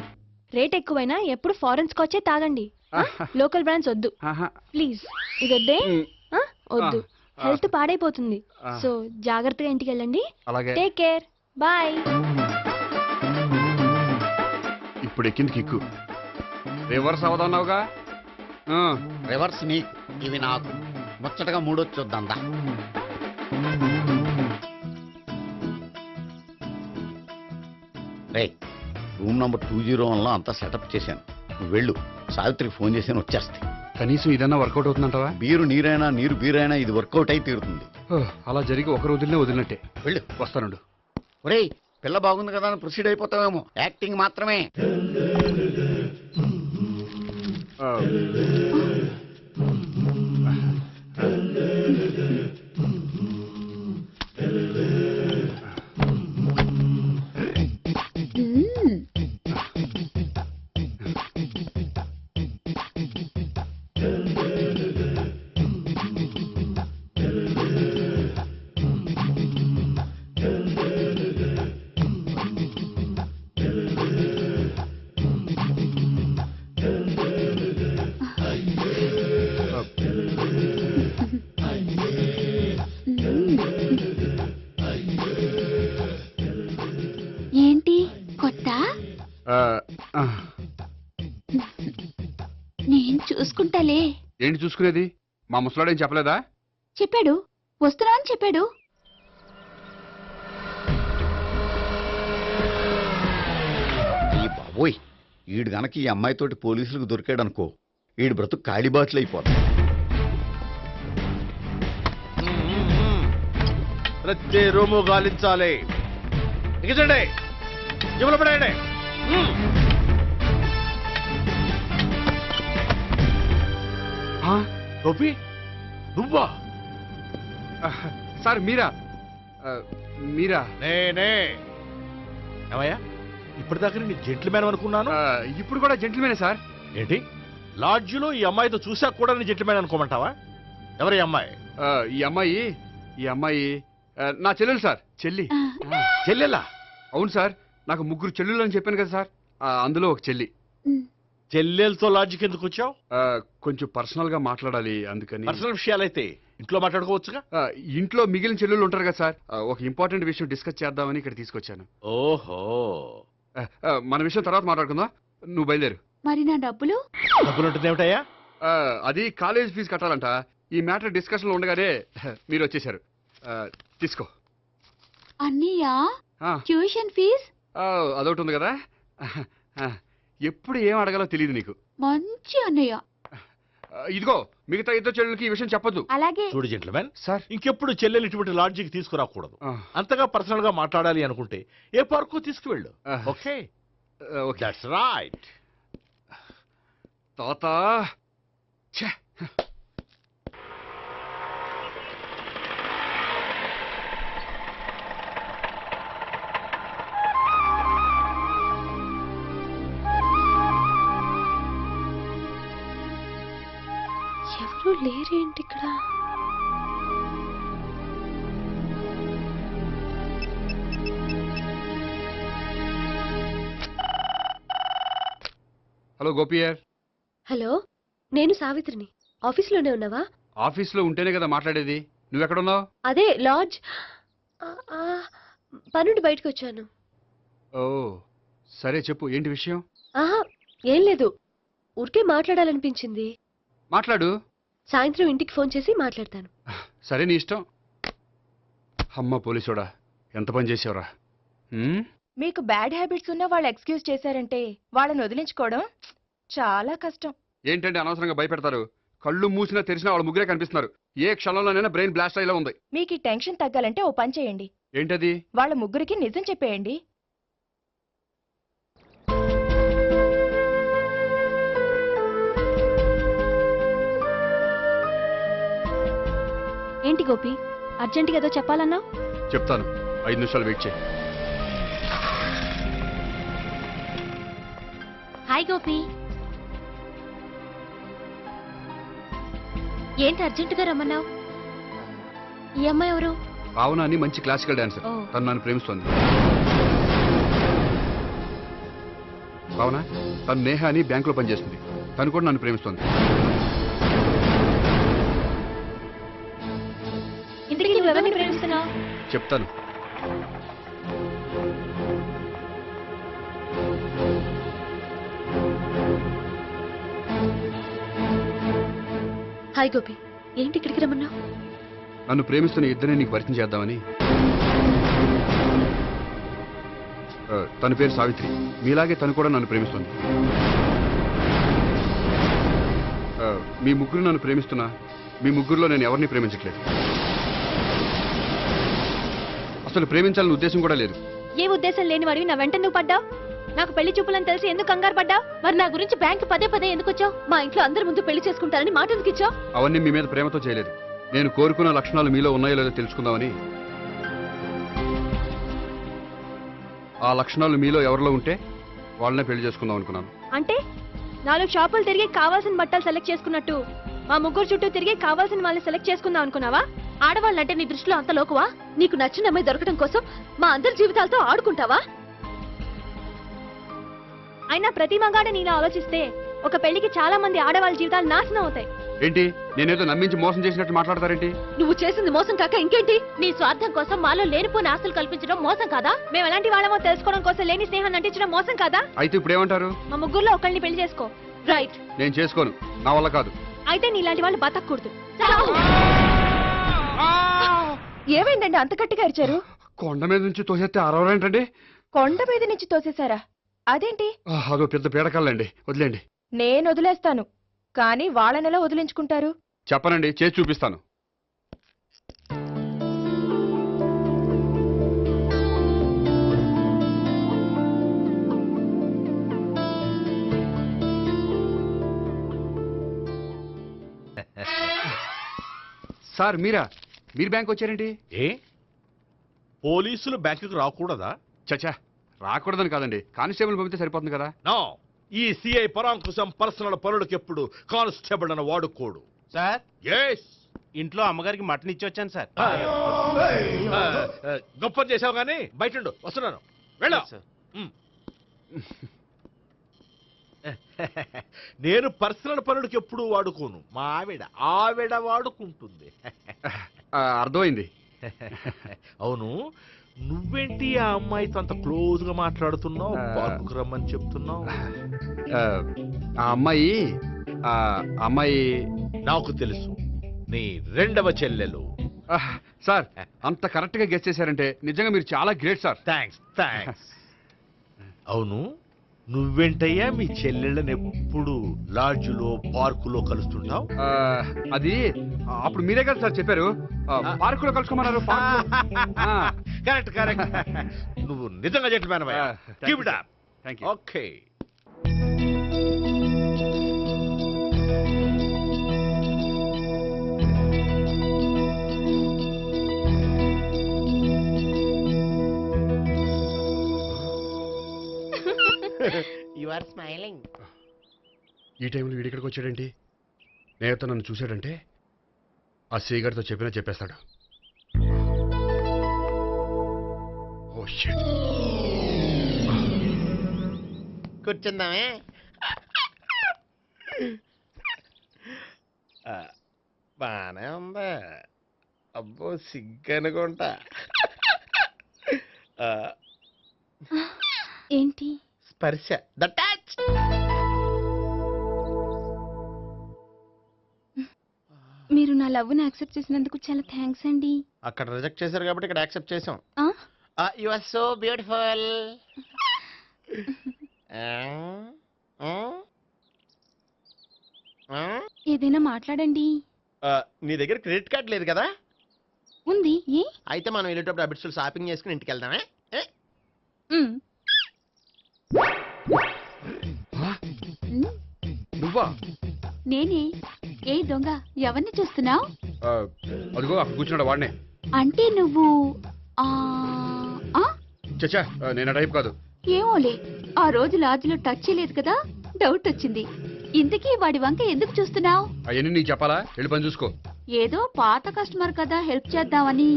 రేట్ ఎక్కువైనా ఎప్పుడు ఫారెన్ స్కాచే తాగండి, లోకల్ బ్రాండ్స్ వద్దు ప్లీజ్. ఇది వద్దే, వద్దు, హెల్త్ పాడైపోతుంది. సో జాగ్రత్తగా ఇంటికి వెళ్ళండి. Take care, bye. ఇప్పుడు ఎక్కింది కిక్కు. రివర్స్ అవదన్నావుగా? రివర్స్ నీకు, ఇవి నాకు. ముచ్చటగా మూడొచ్చు చూద్దాందా. రే, రూమ్ నంబర్ 201లో అంతా సెటప్ చేశాను. నువ్వు వెళ్ళు, సావిత్రికి ఫోన్ చేశాను, వచ్చేస్తాయి. కనీసం ఇదన్నా వర్కౌట్ అవుతుందంటావా? బీరు నీరైనా, నీరు బీరైనా ఇది వర్కౌట్ అయి తీరుతుంది. అలా జరిగి ఒక రోజులనే వదిలినట్టే. వెళ్ళు. వస్తానుండు. ఒరేయ్, పిల్ల బాగుంది కదా అని ప్రొసీడ్ అయిపోతావేమో. యాక్టింగ్ మాత్రమే. ఏంటి కొత్త? నేను చూసుకుంటాలే. ఏంటి చూసుకునేది? మా ముసలాడేం చెప్పలేదా? చెప్పాడు, వస్తున్నా అని చెప్పాడు. ఈ బాబోయ్, ఈడు గనక ఈ అమ్మాయితోటి పోలీసులకు దొరికాడనుకో, ఈడు బ్రతుకు కాళీబాట్లు అయిపోతాడు. ప్రతి రూము గాలించాలి. ఎగచండి, జబ్బులు పడేయండి. గోపి, నువ్వా? సార్ మీరా? మీరా? నేనే. ఏమయ్యా, ఇప్పటిదాకా నీ జెంట్లమ్యాన్ అనుకున్నాను. ఇప్పుడు కూడా జెంట్లమేనే సార్. ఏంటి, లాడ్జిలో ఈ అమ్మాయితో చూసాక కూడా నీ జెంట్లమ్యాన్ అనుకోమంటావా? ఎవరి అమ్మాయి? ఈ అమ్మాయి నా చెల్లెలు సార్. చెల్లెలా? అవును సార్, నాకు 3 చెల్లెలు అని చెప్పాను కదా సార్, అందులో ఒక చెల్లి. చెల్లెలతో లాడ్జికి ఎందుకు వచ్చావు? కొంచెం పర్సనల్ గా మాట్లాడాలి, అందుకని. పర్సనల్ విషయాలైతే ఇంట్లో మాట్లాడుకోవచ్చుగా. ఇంట్లో మిగిలిన చెల్లెలు ఉంటారు కదా సార్, ఒక ఇంపార్టెంట్ విషయం డిస్కస్ చేద్దామని ఇక్కడ తీసుకొచ్చాను. ఓహో, మన విషయం తర్వాత మాట్లాడుకుందాం, నువ్వు బయలుదేరు. మరి నా డబ్బులు? డబ్బులు ఉంటుంది ఏమిటయ్యా? అది కాలేజ్ ఫీజు కట్టాలంట. ఈ మ్యాటర్ డిస్కషన్ లో ఉండగానే మీరు వచ్చేసారు. తీసుకో. అన్నయ్యా, ఆ, ట్యూషన్ ఫీజ్? అదొకటి ఉంది కదా. ఎప్పుడు ఏం అడగాలో తెలియదు నీకు. మంచి అన్నయ్య. ఇదిగో మిగతా ఇద్దరు చెల్లెలకి ఈ విషయం చెప్పొద్దు. అలాగే. చూడు జెంట్లమెన్, సార్ ఇంకెప్పుడు చెల్లెలు ఇటువంటి లాడ్జికి తీసుకురాకూడదు. అంతగా పర్సనల్ గా మాట్లాడాలి అనుకుంటే ఏ పార్కు తీసుకువెళ్ళు. Okay okay that's right. తాత ఛే. ఎవరు లేరేంటి ఇక్కడ? హలో గోపియర్. హలో, నేను సావిత్రిని. ఆఫీస్లోనే ఉన్నావా? ఆఫీస్లో ఉంటేనే కదా మాట్లాడేది. నువ్వెక్కడున్నావు? అదే లాడ్జ్. పనుండి బయటకు వచ్చాను. ఓ సరే చెప్పు, ఏంటి విషయం? ఆహా, ఏం లేదు, ఊరికే మాట్లాడాలనిపించింది. మాట్లాడు. సాయంత్రం ఇంటికి ఫోన్ చేసి మాట్లాడతాను. సరే నీ ఇష్టం. అమ్మ పోలీసోడా, ఎంత పని చేసావురా. మీకు బ్యాడ్ హ్యాబిట్స్ ఉన్న వాళ్ళు ఎక్స్క్యూజ్ చేశారంటే వాళ్ళని వదిలించుకోవడం చాలా కష్టం. ఏంటంటే అనవసరంగా భయపెడతారు. కళ్ళు మూసినా తెరిచినా వాళ్ళ ముగ్గురే కనిపిస్తున్నారు. ఏ క్షణంలోనైనా బ్రెయిన్ బ్లాస్ట్ అయ్యేలా ఉంది. మీకు ఈ టెన్షన్ తగ్గాలంటే ఓ పని చేయండి. ఏంటది? వాళ్ళ ముగ్గురికి నిజం చెప్పేయండి. ఏంటి గోపి, అర్జెంటుగా ఏదో చెప్పాలన్నా? చెప్తాను, 5 నిమిషాలు వెయిట్ చేయి. హాయ్ గోపి. ఏంటి అర్జెంటుగా రమ్మన్నావు? ఈ అమ్మాయి ఎవరు? భావన అని మంచి క్లాసికల్ డాన్సర్. ఓ. తను నన్ను ప్రేమిస్తోంది. భావన, తను నేహ అని బ్యాంకులో పనిచేస్తుంది. తను కూడా నన్ను ప్రేమిస్తోంది. ఇంతకీ నువ్వెవరిని ప్రేమిస్తున్నావు? చెప్తాను. హాయ్ గోపి, ఏంటి ఇక్కడికి రమ్మన్నావు? నన్ను ప్రేమిస్తున్న ఇద్దరిని నీకు పరిచయం చేద్దామని. తన పేరు సావిత్రి. మీలాగే తను కూడా నన్ను ప్రేమిస్తుంది. మీ ముగ్గురు నన్ను ప్రేమిస్తున్నా మీ ముగ్గురులో నేను ఎవరిని ప్రేమించట్లేదు. అసలు ప్రేమించాలని ఉద్దేశం కూడా లేదు. ఏ ఉద్దేశం లేని వాడివి నా వెంట నువ్వు పడ్డావు? నాకు పెళ్లి చూపులని తెలిసి ఎందుకు కంగారు పడ్డావు? మరి నా గురించి బ్యాంక్ పదే పదే ఎందుకు వచ్చావు? మా ఇంట్లో అందరి ముందు పెళ్లి చేసుకుంటారని మాట ఎందుకు ఇచ్చావు? అవన్నీ మీ మీద ప్రేమతో చేయలేదు. నేను కోరుకున్న లక్షణాలు మీలో ఉన్నాయో లేదో తెలుసుకుందామని. ఆ లక్షణాలు మీలో ఎవరిలో ఉంటే వాళ్ళనే పెళ్లి చేసుకుందాం అనుకున్నాను. అంటే 4 షాపులు తిరిగి కావాల్సిన బట్టలు సెలెక్ట్ చేసుకున్నట్టు మా ముగ్గురు చుట్టూ తిరిగి కావాల్సిన వాళ్ళని సెలెక్ట్ చేసుకుందాం అనుకున్నావా? ఆడవాళ్ళంటే నీ దృష్టిలో అంత లోకువా? నీకు నచ్చిన అమ్మాయి దొరకడం కోసం మా అందరి జీవితాలతో ఆడుకుంటావా? అయినా ప్రతి మగాడ నీలా ఆలోచిస్తే ఒక పెళ్లికి చాలా మంది ఆడవాళ్ళ జీవితాలు నాశనం అవుతాయి. ఏంటి, నేనేదో నమ్మించి మోసం చేసినట్టు మాట్లాడతారేంటి? నువ్వు చేసింది మోసం కాక ఇంకేంటి? నీ స్వార్థం కోసం మాలో లేనిపోయిన ఆస్తులు కల్పించడం మోసం కాదా? మేము ఎలాంటి వాళ్ళమో తెలుసుకోవడం కోసం లేని స్నేహాన్ని నటించడం మోసం కాదా? అయితే ఇప్పుడు ఏమంటారు? మా ముగ్గురులో ఒకళ్ళని పెళ్లి చేసుకో. రైట్. నేను చేసుకోను, నా వల్ల కాదు. అయితే నీలాంటి వాళ్ళు బతకూడదు. ఏమైందండి అంత గట్టిగా అరిచారు? కొండ మీద నుంచి తోసేస్తే అరవరేంటండి? కొండ మీద నుంచి తోసేశారా? అదేంటి? అదో పెద్ద పీడకల్లండి, వదిలేండి. నేను వదిలేస్తాను, కానీ వాళ్ళనెలా వదిలించుకుంటారు? చెప్పనండి, చేసి చూపిస్తాను. సార్ మీరు బ్యాంక్ వచ్చారేంటి? ఏ పోలీసులు బ్యాంకుకు రాకూడదా? చచ్చా, రాకూడదని కాదండి, కానిస్టేబుల్ పంపితే సరిపోతుంది కదా. నో, ఈ సిఐ పరాంకుశం పర్సనల్ పనులకు ఎప్పుడు కానిస్టేబుల్ అని వాడుకోడు. సార్, ఎస్, ఇంట్లో అమ్మగారికి మటన్ ఇచ్చి వచ్చాను సార్. గొప్ప చేసావు కానీ బయట ఉండు, వస్తున్నాను. వెళ్ళా. నేను పర్సనల్ పనులకు ఎప్పుడు వాడుకోను. మా ఆవిడ వాడుకుంటుంది. అర్థమైంది. అవును, నువ్వేంటి ఆ అమ్మాయితో అంత క్లోజ్ గా మాట్లాడుతున్నావు? పార్కుకు రమ్మని చెప్తున్నావు. ఆ అమ్మాయి నాకు తెలుసు, నీ రెండవ చెల్లెలు. సార్, అంత కరెక్ట్ గా గెస్ చేశారంటే నిజంగా మీరు చాలా గ్రేట్ సార్. థ్యాంక్స్. అవును, నువ్వేంటయ్యా మీ చెల్లెళ్ళని ఎప్పుడు లాడ్జ్లో పార్కులో కలుస్తుంటావు? అది అప్పుడు మీరే కదా సార్ చెప్పారు పార్కులో కలుసుకోమన్నారు. Correct correct. నువ్వు నిజంగా జెంటిల్‌మ్యాన్ అయ్యా. Keep it up. Thank you. Okay. You are smiling. ఈ టైంలో వీడి ఇక్కడికి వచ్చాడేంటి? నేత నన్ను చూశాడంటే ఆ సీగారితో చెప్పినా చెప్పేస్తాడు. Oh shit. కూర్చుందామే. బానే ఉందా? అబ్బో సిగ్గనుకుంటా. ఏంటి? స్పర్శ. The touch. మీరు నా లవ్ని యాక్సెప్ట్ చేసినందుకు చాలా థ్యాంక్స్ అండి. అక్కడ రిజెక్ట్ చేశారు కాబట్టి ఇక్కడ యాక్సెప్ట్ చేసాం. ఆ? You are so beautiful. ఏదైనా మాట్లాడండి. నీ దగ్గర క్రెడిట్ కార్డ్ లేదు కదా? ఉంది. ఏ? అయితే మనం వెళ్ళేటప్పుడు అబిడ్స్ షాపింగ్ చేసుకుని ఇంటికి వెళ్దామే. మ్. నువ్వా? నేనే. ఏ దొంగ, ఎవరిని చూస్తున్నావు? అదిగో అక్కడ కూర్చున్నాడు వాడినే. అంటే నువ్వు చచ్చా నేను ఆ టైప్ కాదు. ఏమోలే, ఆ రోజు లాడ్జ్లో టచ్ చేయలేదు కదా, డౌట్ వచ్చింది. ఇంతకీ వాడి వంక ఎందుకు చూస్తున్నావు? అవన్నీ నీకు చెప్పాలా? వెళ్ళి పని చూసుకో. ఏదో పాత కస్టమర్ కదా, హెల్ప్ చేద్దామని.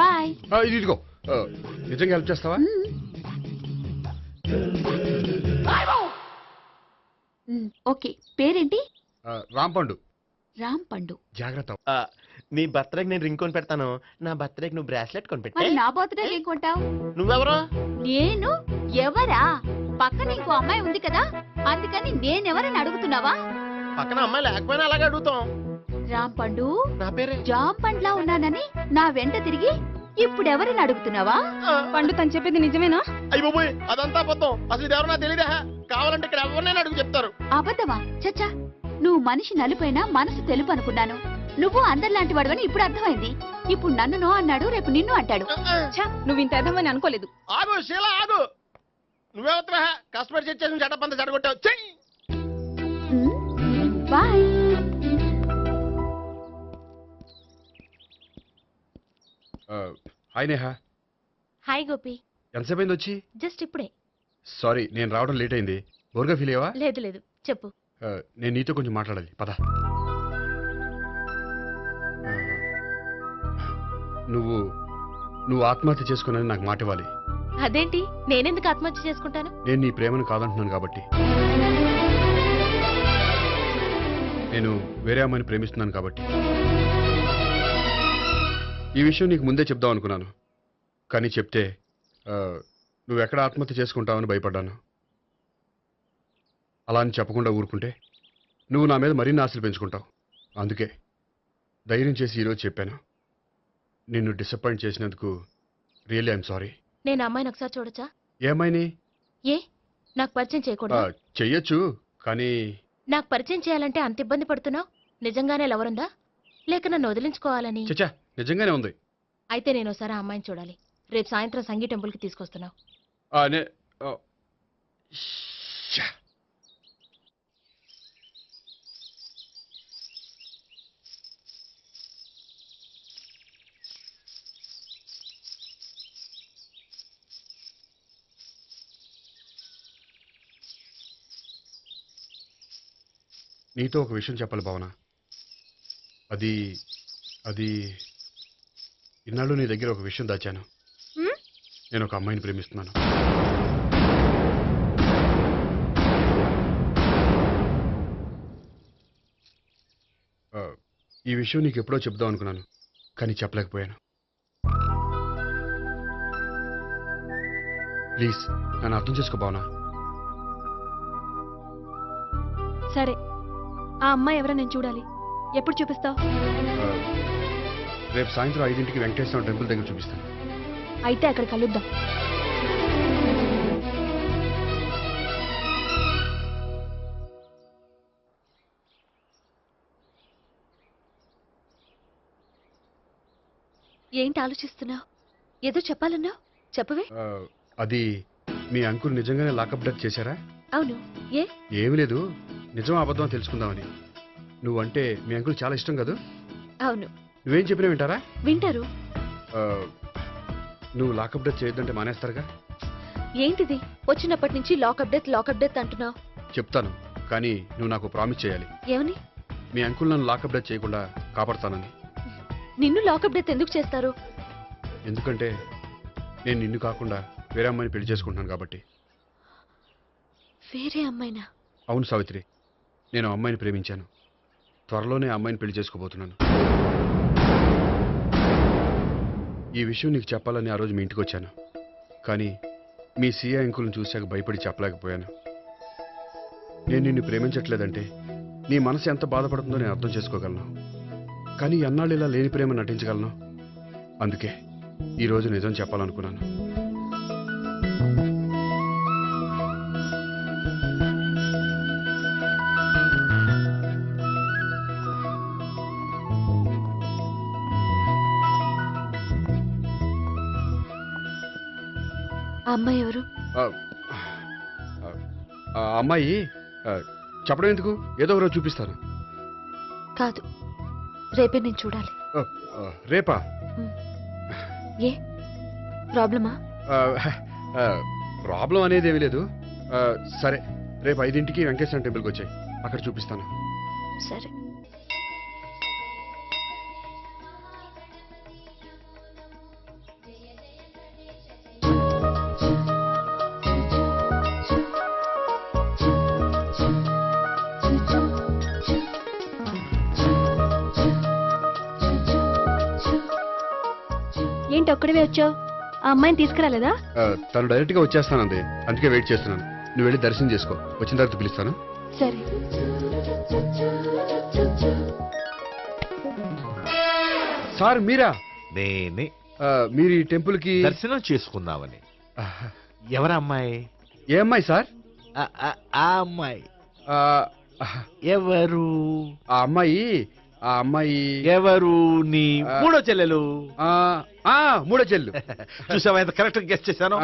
బాయ్. ఇది ఇదిగో నిజంగా హెల్ప్ చేస్తావా? ఓకే. పేరేంటి? రాంపండు. రాంపండు. జాగ్రత్త. నీ బర్త్డేకి నేను రింగ్ కొని పెడతాను. నా బర్త్డేకి నువ్వు బ్రాస్లెట్ కొని మరి పెట్టే. నా బర్త్డే ఏం కొంటావు? నువ్వెవరు? నేను ఎవరా? పక్కన ఇంకో అమ్మాయి ఉంది కదా, అందుకని నేనెవరని అడుగుతున్నావా? పక్కన అమ్మాయి లేకపోయినా అలాగే అడుగుతాం. రాంపండు, నా పేరే జామ్ పండ్లా ఉన్నానని నా వెంట తిరిగి ఇప్పుడెవరని అడుగుతున్నావా? పండు తను చెప్పేది నిజమేనా? అయ్యి బాబోయ్, అదంతా అబద్ధం. అసలు ఇది ఎవరు నాకు తెలియదా? కావాలంటే ఇక్కడ ఎవరినైనా అడుగు చెప్తారు. అబద్ధమా? చచ్చా, నువ్వు మనిషి నలుపైనా మనసు తెలుపు అనుకున్నాను. నువ్వు అందరిలాంటి వాడువని ఇప్పుడు అర్థమైంది. ఇప్పుడు నన్ను నో అన్నాడు, రేపు నిన్ను అంటాడు. నువ్వు ఇంత అర్థమని అనుకోలేదు. ఆగు శీల, ఆగు. నువ్వెవత్తవా? కస్టమర్ చేసి చెడ్డపంత చెడగొట్టావు. చెయ్యి. Bye. Hi Neha. Hi Gopi. ఎంతసేపు అయింది వచ్చి? జస్ట్ ఇప్పుడే. సారీ నేను రావడం లేట్ అయింది. బోర్గా ఫీల్ అయ్యావా? లేదు లేదు, చెప్పు. నేను నీతో కొంచెం మాట్లాడాలి, పద. నువ్వు ఆత్మహత్య చేసుకున్నది నాకు మాట ఇవ్వాలి. అదేంటి, నేనెందుకు ఆత్మహత్య చేసుకుంటాను? నేను నీ ప్రేమను కాదంటున్నాను కాబట్టి. నేను వేరే అమ్మాయిని ప్రేమిస్తున్నాను కాబట్టి. ఈ విషయం నీకు ముందే చెప్దాం అనుకున్నాను, కానీ చెప్తే నువ్వు ఎక్కడ ఆత్మహత్య చేసుకుంటావని భయపడ్డాను. అలా అని చెప్పకుండా ఊరుకుంటే నువ్వు నా మీద మరిన్ని ఆశలు పెంచుకుంటావు. అందుకే ధైర్యం చేసి ఈరోజు చెప్పాను. నిన్ను డిసప్పాయింట్ చేసినందుకు రియల్లీ ఐఎమ్ సారీ. నేను అమ్మాయిని ఒకసారి చూడొచ్చా? ఏమైనా ఏ, నాకు పరిచయం చేయకూడదు? చెయ్యొచ్చు, కానీ నాకు పరిచయం చేయాలంటే అంత ఇబ్బంది పడుతున్నావు? నిజంగానే లవరుందా, లేక నన్ను వదిలించుకోవాలని? చచ్చా నిజంగానే ఉంది. అయితే నేను ఒకసారి ఆ అమ్మాయిని చూడాలి. రేపు సాయంత్రం సంగీ టెంపుల్కి తీసుకొస్తున్నావు. నీతో ఒక విషయం చెప్పాలి భావన. అది ఇన్నాళ్ళు నీ దగ్గర ఒక విషయం దాచాను. నేను ఒక అమ్మాయిని ప్రేమిస్తున్నాను. ఈ విషయం నీకు ఎప్పుడో చెప్దాం అనుకున్నాను, కానీ చెప్పలేకపోయాను. ప్లీజ్ నన్ను అర్థం చేసుకో భావన. సరే, ఆ అమ్మాయి ఎవరో నేను చూడాలి. ఎప్పుడు చూపిస్తావు? రేపు సాయంత్రం 5ంటికి వెంకటేశ్వర టెంపుల్ దగ్గర చూపిస్తాను. అయితే అక్కడ కలుద్దాం. ఏంటి ఆలోచిస్తున్నావు? ఏదో చెప్పాలన్నావు, చెప్పవే. అది మీ అంకుల్ నిజంగానే లాకప్ డెత్ చేశారా? అవును. ఏ? ఏమీ లేదు, నిజం అబద్ధం తెలుసుకుందామని. నువ్వంటే మీ అంకుల్ చాలా ఇష్టం కదా? అవును. నువ్వేం చెప్పినా వింటారా? వింటారు. ఆ, నువ్వు లాకప్ డెత్ చేయొద్దంటే మానేస్తారుగా? ఏంటిది వచ్చినప్పటి నుంచి లాకప్ డెత్ అంటున్నావు? చెప్తాను, కానీ నువ్వు నాకు ప్రామిస్ చేయాలి. ఏమని? మీ అంకుల్ నన్ను లాకప్ డెత్ చేయకుండా కాపాడతానని. నిన్ను లాకప్ డెత్ ఎందుకు చేస్తారు? ఎందుకంటే నేను నిన్ను కాకుండా వేరే అమ్మాయిని పెళ్లి చేసుకుంటున్నాను కాబట్టి. వేరే అమ్మాయినా? అవును సావిత్రి, నేను ఆ అమ్మాయిని ప్రేమించాను. త్వరలోనే ఆ అమ్మాయిని పెళ్లి చేసుకోబోతున్నాను. ఈ విషయం నీకు చెప్పాలని ఆ రోజు మీ ఇంటికి వచ్చాను, కానీ మీ సీఏ అంకుల్ని చూశాక భయపడి చెప్పలేకపోయాను. నేను నిన్ను ప్రేమించట్లేదంటే నీ మనసు ఎంత బాధపడుతుందో నేను అర్థం చేసుకోగలను, కానీ ఎన్నాళ్ళు ఇలా లేని ప్రేమ నటించగలను? అందుకే ఈరోజు నిజం చెప్పాలనుకున్నాను. ఆ అమ్మాయి ఎవరు? ఆ అమ్మాయి చెప్పడం ఎందుకు, ఏదో ఒక రోజు చూపిస్తాను. కాదు, రేపే నేను చూడాలి. రేపా? ఏ ప్రాబ్లమా? ప్రాబ్లం అనేది ఏమీ లేదు. సరే, రేపు 5ంటికి వెంకటేశ్వర టెంపుల్కి వచ్చాయి, అక్కడ చూపిస్తాను. సరే. ఏంటి ఒక్కడివే వచ్చావు? ఆ అమ్మాయిని తీసుకురాలేదా? తను డైరెక్ట్గా వచ్చేస్తానంది, అందుకే వెయిట్ చేస్తున్నాను. నువ్వు వెళ్ళి దర్శనం చేసుకో, వచ్చిన తర్వాత పిలుస్తాను. సరే. సార్ మీరా? నేనే. మీరు ఈ టెంపుల్కి దర్శనం చేసుకుందామని. ఎవరు అమ్మాయి? ఏ అమ్మాయి సార్? ఆ అమ్మాయి ఎవరు? ఆ అమ్మాయి ఎవరు? నీ మూడో చెల్లెలు. మూడో చెల్లెలు. చూసావా ఎంత కరెక్ట్ గెస్ట్ చేశాను?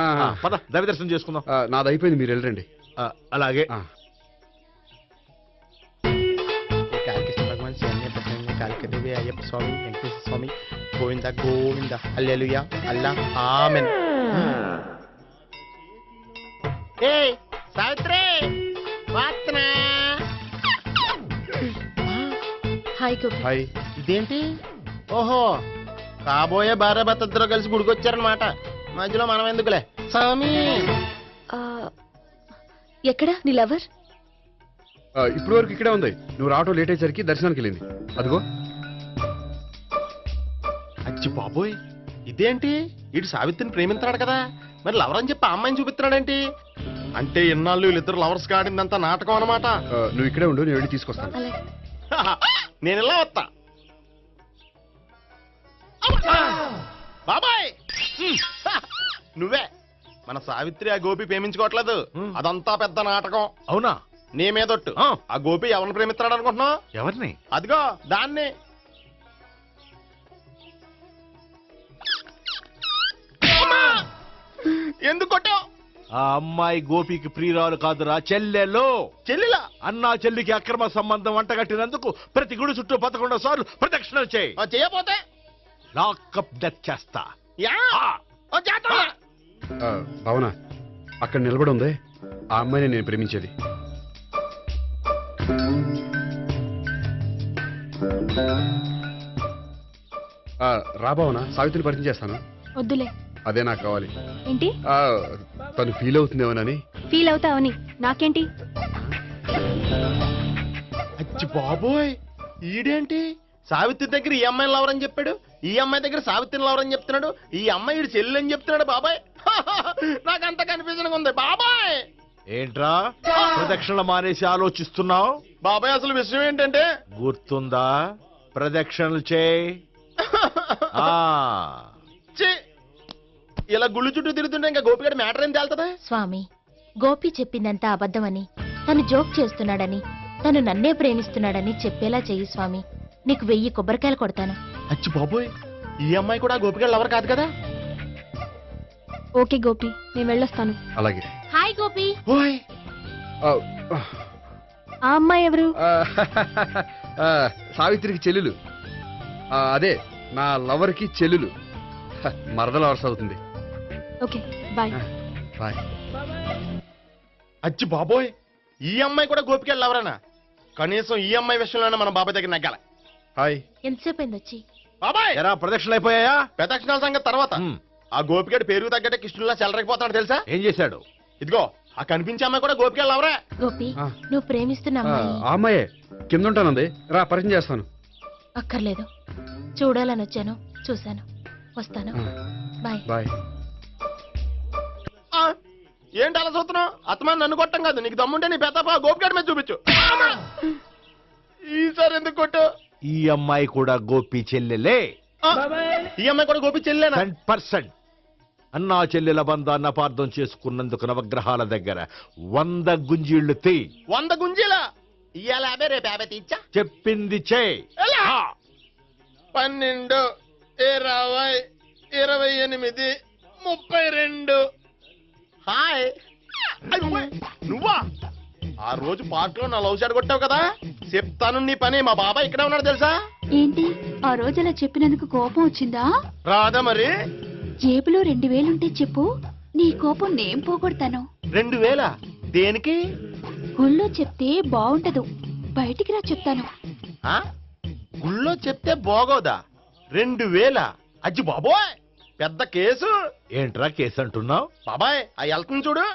పద దైవ దర్శనం చేసుకుందాం. నాది అయిపోయింది, మీరు వెళ్ళండి. అలాగే. కాళికృష్ణ భగవాన్ శరణ్య ప్రసన్న కాళికదేవి అయ్యప్ప స్వామి వెంకటేశ్వర స్వామి గోవింద గోవింద హల్లెలూయా అల్లా ఆమెన్. ఏయ్ సావిత్రి, వాత్నా. హాయ్ గోపి. హాయ్. ఇదేంటి? ఓహో, కాబోయే భార్య భర్త ఇద్దరు కలిసి గుడికొచ్చారనమాట. మధ్యలో మనం ఎందుకులే స్వామి. ఎక్కడ నీ లవర్? ఇప్పుడు వరకు ఇక్కడే ఉంది. నువ్వు రావటం లేట్ అయ్యేసరికి దర్శనానికి వెళ్ళింది. అదిగో. అచ్చి బాబోయ్, ఇదేంటి? ఇటు సావిత్రిని ప్రేమిస్తున్నాడు కదా, మరి లవర్ అని చెప్పి ఆ అమ్మాయిని చూపిస్తున్నాడేంటి? అంటే ఇన్నాళ్ళు వీళ్ళిద్దరు లవర్స్ కాడిందంతా నాటకం అనమాట. నువ్వు ఇక్కడే ఉండు, నేను వెళ్ళి తీసుకొస్తాను. నేను ఇలా వస్తా. బాబాయ్, నువ్వే మన సావిత్రి ఆ గోపి ప్రేమించుకోవట్లేదు, అదంతా పెద్ద నాటకం. అవునా? నీ మీదొట్టు. ఆ గోపి ఎవరిని ప్రేమిస్తున్నాడు అనుకుంటున్నావు? ఎవరిని? అదిగో దాన్ని. ఎందుకు కొట్టావు? ఆ అమ్మాయి గోపికి ప్రియురాలు కాదురా, చెల్లెలు. చెల్లిలా? అన్నా చెల్లికి అక్రమ సంబంధం వంటగట్టినందుకు ప్రతి గుడి చుట్టూ 11 సార్లు ప్రదక్షిణలు చేయి. చేయపోతే లాకప్ డెత్ చేస్తా. భావన, అక్కడ నిలబడి ఉంది ఆ అమ్మాయిని నేను ప్రేమించేది. రా భావన, సావిత్రిని పరిచయం చేస్తాను. వద్దులే. అదే నాకు కావాలి. ఏంటి? తను ఫీల్ అవుతుందేమోనని. ఫీల్ అవుతావని నాకేంటి? అచ్చి బాబోయ్, ఈడేంటి సావిత్రి దగ్గర ఈ అమ్మాయిని లవర్ అని చెప్పాడు, ఈ అమ్మాయి దగ్గర సావిత్రిని లవర్ అని చెప్తున్నాడు, ఈ అమ్మాయి ఈడు చెల్లి అని చెప్తున్నాడు. బాబాయ్, నాకంత కన్ఫ్యూజన్ ఉంది బాబాయ్. ఏంట్రా ప్రదక్షిణ మానేసి ఆలోచిస్తున్నావు? బాబాయ్, అసలు విషయం ఏంటంటే గుర్తుందా? ప్రదక్షిణలు చేయి. ఇలా గుళ్ళు చుట్టూ తిరుగుతుంటే ఇంకా గోపిగడ మ్యాటర్ ఏం తేలుతుందా? స్వామి, గోపి చెప్పిందంతా అబద్ధమని, తను జోక్ చేస్తున్నాడని, తను నన్నే ప్రేమిస్తున్నాడని చెప్పేలా చెయ్యి స్వామి. నీకు 1000 కొబ్బరికాయలు కొడతాను. అచ్చి బాబోయ్, ఈ అమ్మాయి కూడా గోపిగడ లవర్ కాదు కదా? ఓకే గోపి, నేను వెళ్ళొస్తాను. అలాగే. హాయ్ గోపి. ఓయ్ ఆ, ఆ అమ్మాయి ఎవరు? ఆ, సావిత్రికి చెల్లెలు. అదే నా లవర్కి చెల్లెలు. మరద లవర్స్ అవుతుంది. Okay bye. బాయ్. అచ్చి బాబోయ్, ఈ అమ్మాయి కూడా గోపిగడ లవరేనా? కనీసం ఈ అమ్మాయి విషయంలోనే మన బాబాయ్ దగ్గర నగ్గాల. హాయ్. ఎంతసేపు అయింది వచ్చి? బాబాయ్ ఎరా ప్రదక్షిణలు అయిపోయాయా? ప్రదక్షిణాల సంగతి తర్వాత. ఆ గోపిగడ పేరు తగ్గట్టే కృష్ణులా చెలరకపోతున్నాడు తెలుసా? ఏం చేశాడు? ఇదిగో ఆ కనిపించే అమ్మాయి కూడా గోపిగడ లవరే. గోపి, ఆ. నువ్వు ప్రేమిస్తున్న అమ్మాయి ఆ అమ్మాయే కింద ఉంటానంది. రా పరిచయం చేస్తాను. అక్కర్లేదు. చూడాలని వచ్చాను, చూశాను, వస్తాను. బాయ్. బాయ్. ఏంటి అలా చూస్తున్నావు? అత్తమాని నన్ను కొట్టం కాదు, నీకు దమ్ముంటే నీ పెద్దపా గోపిగడ మీద చూపించు. ఈసారి ఎందుకు కొట్టు? ఈ అమ్మాయి కూడా గోపి చెల్లెలే. ఈ అమ్మాయి కూడా గోపి చెల్లెనా? 100%. అన్నా చెల్లెల బంధాన్ని అపార్థం చేసుకున్నందుకు నవగ్రహాల దగ్గర 100 గుంజీళ్లు తీ. 100 గుంజీలా? ఇవాళ 50, రేపు 50 తీచ్చా. చెప్పింది చే. 12, 20, 28, 32. హాయ్. నువ్వా? ఆ రోజు పార్క్ లో నా లవ్ షాట్ కొట్టావు కదా, చెప్తాను నీ పని. మా బాబాయ్ ఇక్కడే ఉన్నాడు తెలుసా? ఏంటి ఆ రోజు అలా చెప్పినందుకు కోపం వచ్చిందా? రాదా మరి? జేబులో 2000 ఉంటే చెప్పు, నీ కోపం నేను పోగొడతాను. 2000? దేనికి? గుళ్ళో చెప్తే బాగుంటదు, బయటికి రా చెప్తాను. ఆ? గుళ్ళో చెప్తే బాగోదా? 2000? అజ్జి బాబోయ్, పెద్ద కేసు. ఏంట్రా కేసు అంటున్నావు? బాబాయ్ ఆ వెళ్తుంది చూడు,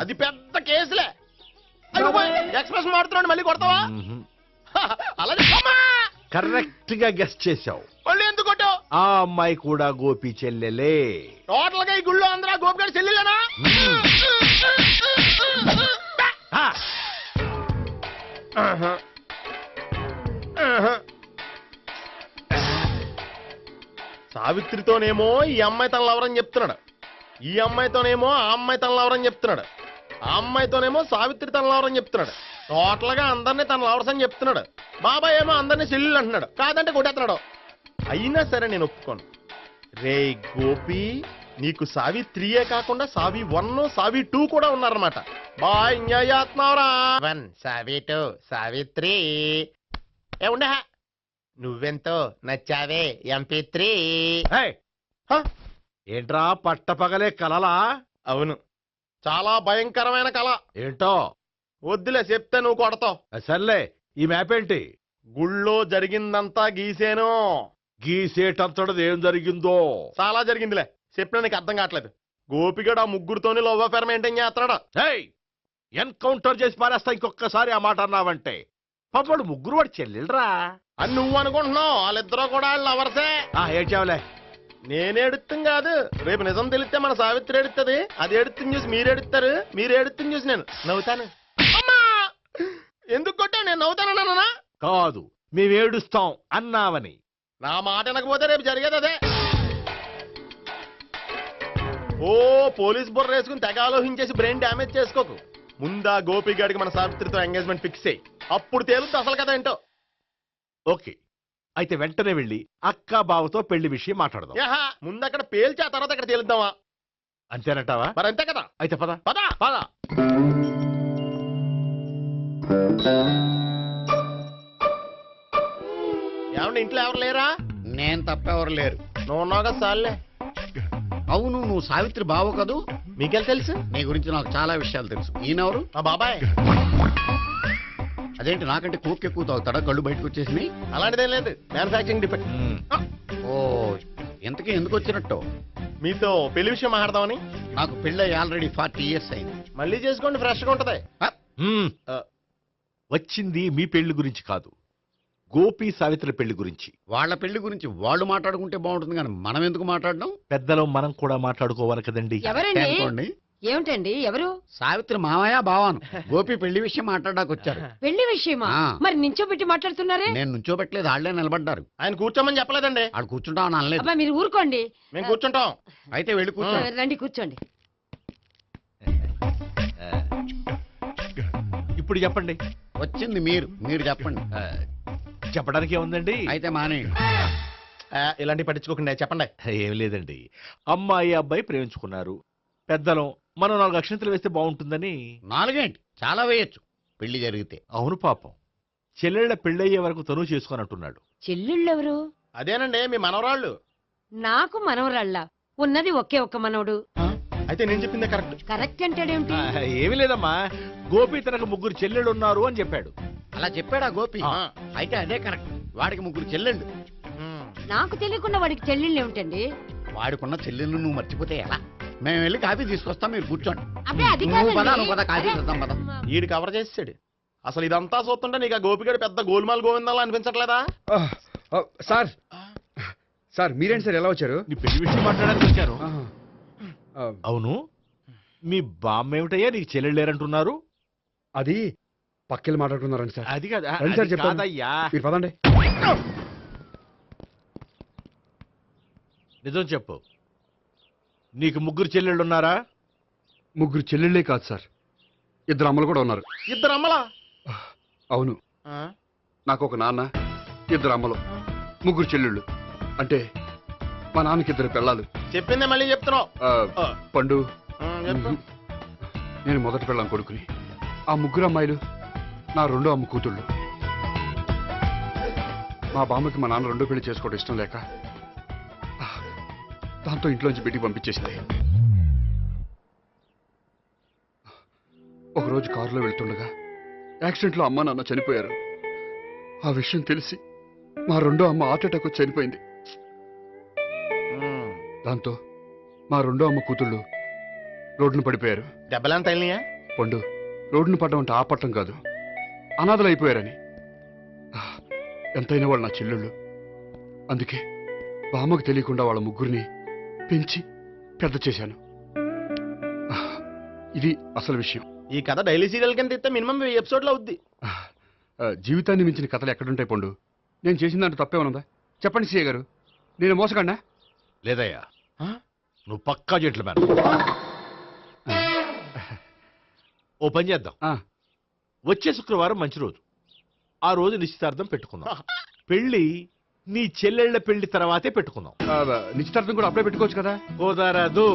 అది పెద్ద కేసులే. ఎక్స్ప్రెస్ మాడుతున్నాడు, మళ్ళీ కొడతావా? అలాగే కరెక్ట్ గా గెస్ చేశావు. మళ్ళీ ఎందుకు కొట్టావు? ఆ అమ్మాయి కూడా గోపి చెల్లెలే. టోటల్ గా ఈ గుళ్ళో అందరూ గోపిగడ చెల్లెలేనా? సావిత్రితోనేమో ఈ అమ్మాయి తన లవరని చెప్తున్నాడు, ఈ అమ్మాయితోనేమో ఆ అమ్మాయి తన లవరని చెప్తున్నాడు, ఆ అమ్మాయితోనేమో సావిత్రి తన లవరని చెప్తున్నాడు. టోటల్ గా అందరినీ తన లవర్స్ అని చెప్తున్నాడు. బాబాయ్ ఏమో అందరినీ చెల్లెలు అంటున్నాడు, కాదంటే కొట్టేస్తున్నాడు. అయినా సరే నేను ఒప్పుకోను. రే గోపి, నీకు సావిత్రియే కాకుండా సావి 1, సావి 2 కూడా ఉన్నారన్నమాట. బాయ్ న్యాయాత్మవరా. 1 సావి 2 సావిత్రి. ఏ ఉండే, నువ్వెంతో నచ్చావే MP3. ఏంట్రా పట్టపగలే కలలా? అవును, చాలా భయంకరమైన కళ. ఏంటో? వద్దులే, చెప్తే నువ్వు కొడతావు. సర్లే, ఈ మ్యాప్ ఏంటి? గుళ్ళో జరిగిందంతా గీసేను. గీసేటంతటది ఏం జరిగిందో? చాలా జరిగిందిలే, చెప్పినా నీకు అర్థం కావట్లేదు. గోపిగడ ఆ ముగ్గురుతోని లవ్ అఫేర్ మెయింటైన్ చేస్తున్నాడా? ఎన్కౌంటర్ చేసి పారేస్తా ఇంకొకసారి ఆ మాట అన్నావంటే. పాపడు ముగ్గురు వాడు చెల్లెలరా అని నువ్వు అనుకుంటున్నావు, వాళ్ళిద్దరూ కూడా లవర్సే. ఏడ్చావులే. నేనేడుతుంది కాదు, రేపు నిజం తెలిస్తే మన సావిత్రి ఎడుతుంది. అది ఎడుతుంది చూసి మీరు ఎడుతారు, మీరు ఎడుతుంది చూసి నేను నవ్వుతాను. అమ్మా, ఎందుకు కొట్టావు? నేను నవ్వుతానన్నా? కాదు, మేమేడుస్తాం అన్నావని. నా మాట వినకపోతే రేపు జరిగేది అదే. ఓ పోలీస్ బుర్ర వేసుకుని తెగ ఆలోచించేసి బ్రెయిన్ డ్యామేజ్ చేసుకోకు. ముందా గోపిగాడికి మన సావిత్రితో ఎంగేజ్మెంట్ ఫిక్స్ అయ్యి, అప్పుడు తేలుద్ది అసలు కదా ఏంటో. ఓకే, అయితే వెంటనే వెళ్ళి అక్క బావతో పెళ్లి విషయం మాట్లాడదాం. ముందు అక్కడ పేల్చి ఆ తర్వాత అక్కడ తేలుద్దామా? అంతేనంటావా? మరి అంతే కదా. అయితే పద పద పద. ఏమండి, ఇంట్లో ఎవరు లేరా? నేను తప్పెవరు లేరు. నువ్వు ఉన్నావు కదా సార్లే. అవును, నువ్వు సావిత్రి బావ కదూ? మీకెళ్ళి తెలుసు? నీ గురించి నాకు చాలా విషయాలు తెలుసు. ఈయనెవరు? మా బాబాయ్. అదేంటి, నాకంటే కోక్ ఎక్కువ తాగుతాడా? కళ్ళు బయటకు వచ్చేసినాయి. అలాంటిదేం లేదు, మ్యానుఫాక్చరింగ్ డిఫెక్ట్. ఓ, ఇంతకీ ఎందుకు వచ్చినట్టు? మీతో పెళ్లి విషయం మాట్లాడదామని. నాకు పెళ్ళి ఆల్రెడీ 40 years అయింది. మళ్ళీ చేసుకోండి, ఫ్రెష్ గా ఉంటది. వచ్చింది మీ పెళ్లి గురించి కాదు, గోపి సావిత్రి పెళ్లి గురించి. వాళ్ళ పెళ్లి గురించి వాళ్ళు మాట్లాడుకుంటే బాగుంటుంది, కానీ మనం ఎందుకు మాట్లాడడం? పెద్దలో మనం కూడా మాట్లాడుకోవాలి కదండి. అనుకోండి. ఏమిటండి, ఎవరు? సావిత్రి మామయ్య బావాను. గోపి పెళ్లి విషయం మాట్లాడడానికి వచ్చారు. పెళ్లి విషయమా? మరి నించోబెట్టి మాట్లాడుతున్నారే? నేను నుంచోబెట్టలేదు, వాళ్ళే నిలబడ్డారు. ఆయన కూర్చోమని చెప్పలేదండి. వాళ్ళు కూర్చుంటామని అనలేదు. అబ్బా, మీరు ఊరుకోండి. మేము కూర్చుంటాం. అయితే వెళ్ళి కూర్చో. రండి, కూర్చోండి. ఇప్పుడు చెప్పండి. వచ్చింది మీరు చెప్పండి. చెప్పడానికి ఏముందండి? అయితే మానే. ఇలాంటి పట్టించుకోకుండా చెప్పండి. ఏం లేదండి, అమ్మాయి అబ్బాయి ప్రేమించుకున్నారు. పెద్దలం మనం 4 అక్షంతలు వేస్తే బాగుంటుందని. 4 చాలా వేయొచ్చు పెళ్లి జరిగితే. అవును పాపం, చెల్లెళ్ళ పెళ్ళయ్యే వరకు తను చేసుకున్నట్టున్నాడు. చెల్లెళ్ళెవరు? అదేనండి మీ మనవరాళ్ళు. నాకు మనవరాళ్ళ ఉన్నది ఒకే ఒక్క మనవడు. అయితే నేను చెప్పిందే కరెక్ట్. కరెక్ట్ అంటాడేమిటి? ఏమీ లేదమ్మా, గోపి తనకు 3 చెల్లెళ్ళు ఉన్నారు అని చెప్పాడు. అలా చెప్పాడా గోపి? అయితే అదే కరెక్ట్. వాడికి 3 చెల్లెళ్ళు. నాకు తెలియకుండా వాడికి చెల్లెళ్ళు ఏమిటండి? వాడికున్న చెల్లెళ్ళు నువ్వు మర్చిపోతే ఎలా? మేము వెళ్ళి కాఫీ తీసుకొస్తాం, మీరు కూర్చోండి. అబ్బే అది నువ్వు పద, కాదండి. నువ్వు పద, కాఫీ చేద్దాం పద. ఈడు కవర్ చేసాడు. అసలు ఇదంతా చూస్తుంటే నీకు ఆ గోపిగడు పెద్ద గోల్మాల్ గోవిందాలు అనిపించట్లేదా? సార్ సార్ మీరేంటి సార్ ఎలా వచ్చారు? నీ పెళ్లి విషయం మాట్లాడడానికి వచ్చాను. అవును, మీ బామ్మ ఏమిటయ్యా నీకు చెల్లెళ్ళు లేరంటున్నారు? అది పక్కెళ్ళి మాట్లాడుకున్నారండి సార్. అది కాదా? రండి సార్, అది చెప్తాను. కాదయ్యా. మీరు పదండి. నిజం చెప్పు, నీకు 3 చెల్లెళ్ళు ఉన్నారా? 3 చెల్లెళ్ళే కాదు సార్, 2 అమ్మలు కూడా ఉన్నారు. 2 అమ్మలా? అవును, నాకు ఒక నాన్న, 2 అమ్మలు, 3 చెల్లెళ్ళు. అంటే మా నాన్నకి 2 పిల్లలు. చెప్పిందే మళ్ళీ చెప్తున్నావు. పండు, నేను మొదటి పిల్లం కొడుకుని. ఆ 3 అమ్మాయిలు నా 2వ అమ్మ కూతుళ్ళు. మా బామ్మకి మా నాన్న 2వ పెళ్లి చేసుకోవడం ఇష్టం లేక దాంతో ఇంట్లోంచి బిడ్డికి పంపించేసింది. ఒకరోజు కారులో వెళ్తుండగా యాక్సిడెంట్లో అమ్మ నాన్న చనిపోయారు. ఆ విషయం తెలిసి మా 2వ అమ్మ హార్ట్ అటాక్ వచ్చి చనిపోయింది. దాంతో మా 2వ అమ్మ కూతుళ్ళు రోడ్డును పడిపోయారు. దెబ్బలంత తగిలినాయా? పండు, రోడ్డును పడ్డం అంటే ఆపట్టం కాదు, అనాథలు అయిపోయారని. ఎంతైనా వాళ్ళు నా చెల్లెళ్ళు. అందుకే బామ్మకు తెలియకుండా వాళ్ళ 3 పెంచి పెద్ద చేశాను. ఇది అసలు విషయం. ఈ కథ డైలీ సీరియల్ కింద ఇస్తే మినిమం 1000 ఎపిసోడ్లు అవుద్ది. జీవితాన్ని మించిన కథలు ఎక్కడుంటాయి పండు? నేను చేసిన దాంట్లో తప్పే ఉన్నదా? చెప్పండి సీఏ గారు, నేను మోసగండా? లేదయ్యా, నువ్వు పక్కా జెంట్లమ్యాన్. ఓ పని చేద్దాం, వచ్చే శుక్రవారం మంచి రోజు. ఆ రోజు నిశ్చితార్థం పెట్టుకుందాం. పెళ్లి నీ చెల్లెళ్ల పెళ్లి తర్వాతే పెట్టుకుందాం. నిశ్చితార్థం కూడా అప్పుడే పెట్టుకోవచ్చు కదా? కుదరదు.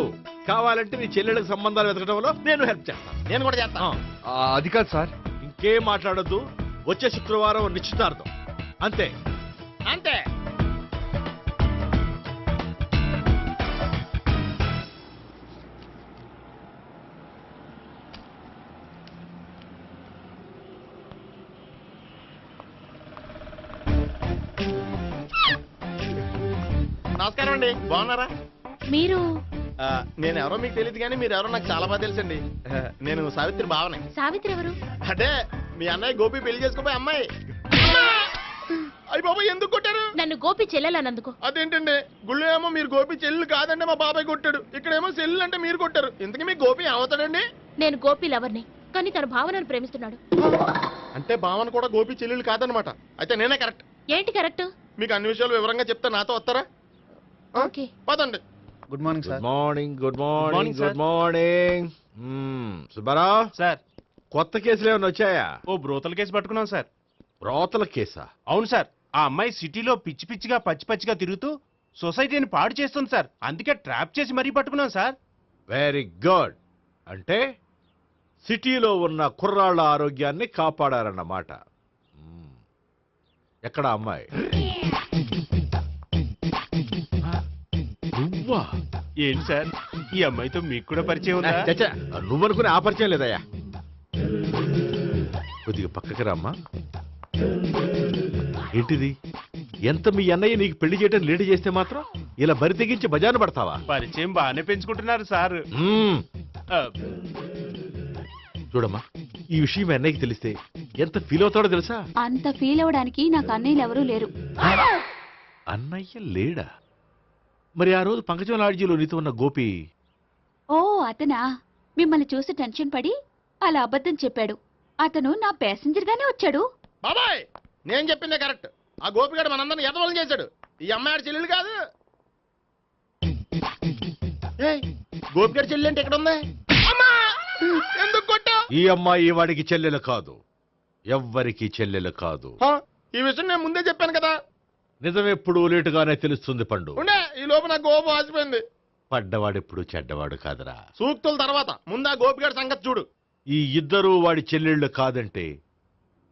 కావాలంటే నీ చెల్లెళ్ళకి సంబంధాలు వెతకడంలో నేను హెల్ప్ చేస్తాను. నేను కూడా చేస్తాను. అది కాదు సార్. ఇంకేం మాట్లాడొద్దు. వచ్చే శుక్రవారం నిశ్చితార్థం, అంతే అంతే. నమస్కారం అండి, బాగున్నారా? మీరు నేను ఎవరో మీకు తెలియదు కానీ మీరు ఎవరో నాకు చాలా బాగా తెలుసండి. నేను సావిత్రి బావనే. సావిత్రి ఎవరు? అదే మీ అన్నయ్య గోపి పెళ్లి చేసుకోపోయి అమ్మాయి. అయ్యి బాబాయ్, ఎందుకు కొట్టారు? నన్ను గోపి చెల్లెలన్నందుకు. అదేంటండి, గుళ్ళు ఏమో మీరు గోపి చెల్లు కాదండి మా బాబాయ్ కొట్టాడు, ఇక్కడేమో చెల్లు అంటే మీరు కొట్టారు. ఇంతకీ మీ గోపి ఏమవుతాడండి? నేను గోపి లవర్ని, కానీ తన భావనను ప్రేమిస్తున్నాడు. అంటే భావన కూడా గోపి చెల్లెలు కాదనమాట. అయితే నేనే కరెక్ట్. ఏంటి కరెక్ట్? మీకు అన్ని విషయాలు వివరంగా చెప్తే నాతో వస్తారా? ఓకే, పదండి. Good morning sir. Morning. Good morning, morning. Sir. Good morning. Subbarao sir, కొత్త కేసులు ఏమైనా వచ్చాయా? ఓ బ్రోతల కేసు పట్టుకున్నాం సార్. రోతల కేసా? అవును సార్, ఆ అమ్మాయి సిటీలో పిచ్చి పిచ్చిగా పచ్చిగా తిరుగుతూ సొసైటీని పాడు చేస్తుంది సార్. అందుకే ట్రాప్ చేసి మరీ పట్టుకున్నాం సార్. Very good. అంటే సిటీలో ఉన్న కుర్రాళ్ళ ఆరోగ్యాన్ని కాపాడారన్నమాట. ఎక్కడ అమ్మాయి? నువ్వా? ఏంటి సార్, ఈ అమ్మాయితో మీకు కూడా పరిచయం ఉందా? చచ్చా, నువ్వనుకునే ఆ పరిచయం లేదయ్యా. కొద్దిగా పక్కకి రామ్మా. ఏంటిది? ఎంత మీ అన్నయ్య నీకు పెళ్లి చేయడం లేట్ చేస్తే మాత్రం ఇలా బరి తెగించి బజారు పడతావా? పరిచయం బాగానే పెంచుకుంటున్నారు సార్. చూడమ్మా, ఈ విషయం మీ అన్నయ్యకి తెలిస్తే ఎంత ఫీల్ అవుతాడో తెలుసా? అంత ఫీల్ అవడానికి నాకు అన్నయ్యలు ఎవరూ లేరు. అన్నయ్య లేడా? మరి ఆ రోజు పంకజం లాడ్జీలో నీతో ఉన్న గోపి? ఓ అతనా? మిమ్మల్ని చూసి టెన్షన్ పడి అలా అబద్ధం చెప్పాడు. అతను నా ప్యాసింజర్ గానే వచ్చాడు. బాబాయ్, నేను చెప్పిందే కరెక్ట్. ఆ గోపిగాడు మనందరిని ఎదవలం చేశాడు. ఈ అమ్మాయి చెల్లెలు కాదు. గోపిగాడి చెల్లి అంటే ఎక్కడ ఉంది? ఎందుకు కొట్టా? ఈ అమ్మాయి వాడికి చెల్లెలు కాదు, ఎవ్వరికి చెల్లెలు కాదు. ఈ విషయం నేను ముందే చెప్పాను కదా. నిజమెప్పుడు లేటుగానే తెలుస్తుంది పండు. ఉండే ఈ లోపు నా గోపు ఆసిపోయింది. పడ్డవాడెప్పుడు చెడ్డవాడు కాదురా. సూక్తుల తర్వాత ముందు ఆ గోపిగాడి సంగతి చూడు. ఈ ఇద్దరూ వాడి చెల్లెళ్ళు కాదంటే